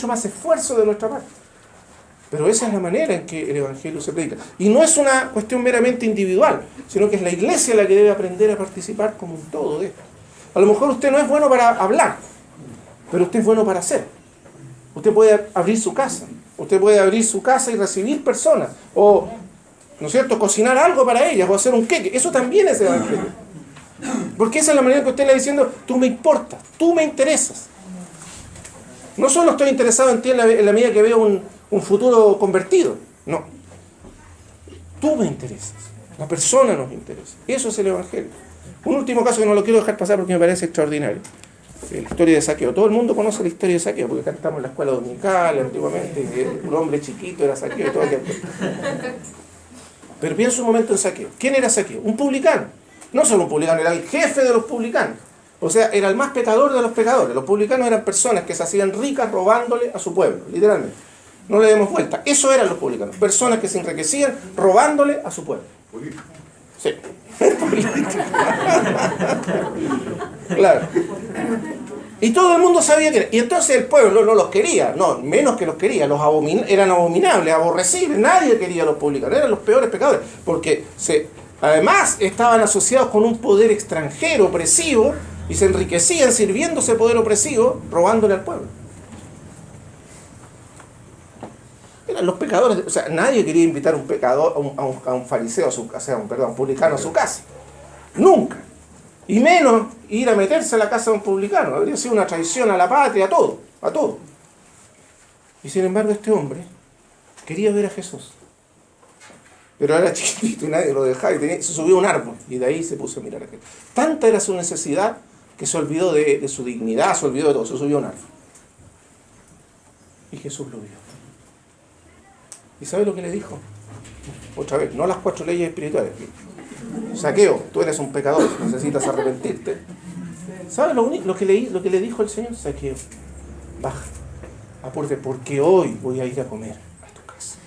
más esfuerzo de nuestra parte. Pero esa es la manera en que el Evangelio se predica. Y no es una cuestión meramente individual, sino que es la iglesia la que debe aprender a participar como un todo de esto. A lo mejor usted no es bueno para hablar, pero usted es bueno para hacer. Usted puede abrir su casa. Usted puede abrir su casa y recibir personas. O, ¿no es cierto?, cocinar algo para ellas o hacer un queque. Eso también es Evangelio. Porque esa es la manera en que usted le está diciendo, tú me importas, tú me interesas. No solo estoy interesado en ti en la medida que veo un futuro convertido. No. Tú me interesas. La persona nos interesa. Eso es el Evangelio. Un último caso que no lo quiero dejar pasar porque me parece extraordinario. La historia de Zaqueo. Todo el mundo conoce la historia de Zaqueo porque cantamos en la escuela dominical antiguamente. Un hombre chiquito era Zaqueo y todo aquello. Pero piensa un momento en Zaqueo. ¿Quién era Zaqueo? Un publicano. No solo un publicano, era el jefe de los publicanos. O sea, era el más pecador de los pecadores. Los publicanos eran personas que se hacían ricas robándole a su pueblo, literalmente. No le demos vuelta. Eso eran los publicanos. Personas que se enriquecían robándole a su pueblo. Sí. Claro. Y todo el mundo sabía que era. Y entonces el pueblo no los quería. No, menos que los quería. Eran abominables, aborrecibles. Nadie quería a los publicanos. Eran los peores pecadores. Porque además estaban asociados con un poder extranjero opresivo y se enriquecían sirviéndose poder opresivo, robándole al pueblo. Eran los pecadores, o sea, nadie quería invitar a un pecador, a un fariseo, un publicano a su casa. Nunca. Y menos ir a meterse a la casa de un publicano. Habría sido una traición a la patria, a todo, a todo. Y sin embargo este hombre quería ver a Jesús. Pero era chiquitito y nadie lo dejaba y se subió a un árbol y de ahí se puso a mirar a Jesús. Tanta era su necesidad que se olvidó de su dignidad, se olvidó de todo, se subió a un árbol. Y Jesús lo vio. ¿Y sabe lo que le dijo? Otra vez, no las 4 leyes espirituales. Zaqueo, tú eres un pecador, necesitas arrepentirte. ¿Sabe lo que le dijo el Señor? Zaqueo, baja, apúrate, porque hoy voy a ir a comer a tu casa.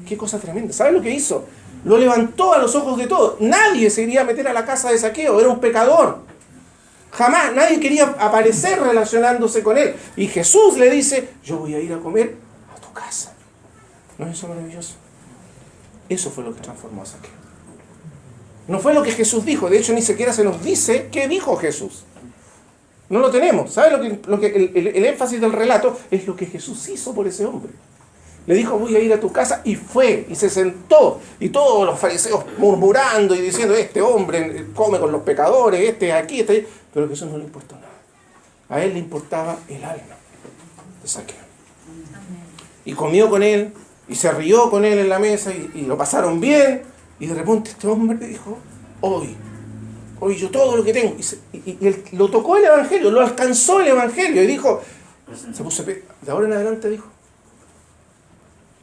Qué cosa tremenda. ¿Sabe lo que hizo? Lo levantó a los ojos de todos. Nadie se iría a meter a la casa de Zaqueo, era un pecador. Jamás, nadie quería aparecer relacionándose con él. Y Jesús le dice, yo voy a ir a comer a tu casa. ¿No es eso maravilloso? Eso fue lo que transformó a Zaqueo. No fue lo que Jesús dijo. De hecho, ni siquiera se nos dice qué dijo Jesús. No lo tenemos. ¿Sabe el énfasis del relato? Es lo que Jesús hizo por ese hombre. Le dijo, voy a ir a tu casa, y fue, y se sentó, y todos los fariseos murmurando y diciendo, este hombre come con los pecadores, este es aquí, este allá. Pero a Jesús no le importó nada. A él le importaba el alma de Zaqueo. Y comió con él, y se rió con él en la mesa, y lo pasaron bien, y de repente este hombre le dijo, hoy yo todo lo que tengo, y él lo tocó el Evangelio, lo alcanzó el Evangelio, y dijo, se puso de ahora en adelante, dijo,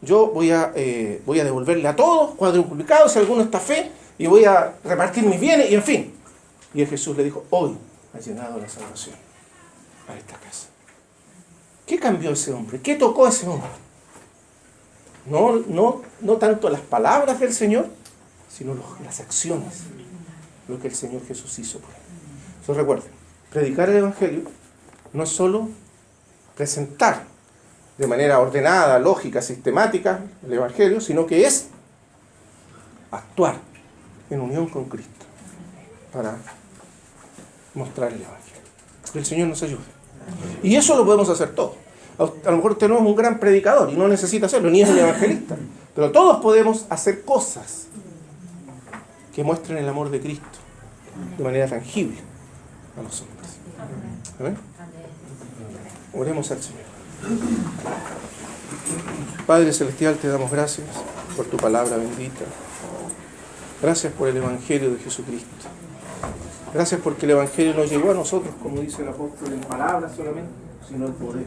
yo voy a devolverle a todos, cuadruplicado, si alguno está fe, y voy a repartir mis bienes, y en fin. Y Jesús le dijo, hoy ha llegado la salvación a esta casa. ¿Qué cambió ese hombre? ¿Qué tocó ese hombre? No tanto las palabras del Señor, sino las acciones, lo que el Señor Jesús hizo por él. Entonces recuerden, predicar el Evangelio no es solo presentar de manera ordenada, lógica, sistemática el Evangelio, sino que es actuar en unión con Cristo para mostrar el Evangelio. Que el Señor nos ayude. Y eso lo podemos hacer todos. A lo mejor usted no es un gran predicador y no necesita hacerlo, ni es un evangelista, pero todos podemos hacer cosas que muestren el amor de Cristo de manera tangible a los hombres. ¿Amén? Oremos al Señor. Padre Celestial, te damos gracias por tu palabra bendita. Gracias por el Evangelio de Jesucristo. Gracias porque el Evangelio no llegó a nosotros, como dice el apóstol, en palabras solamente, sino en poder.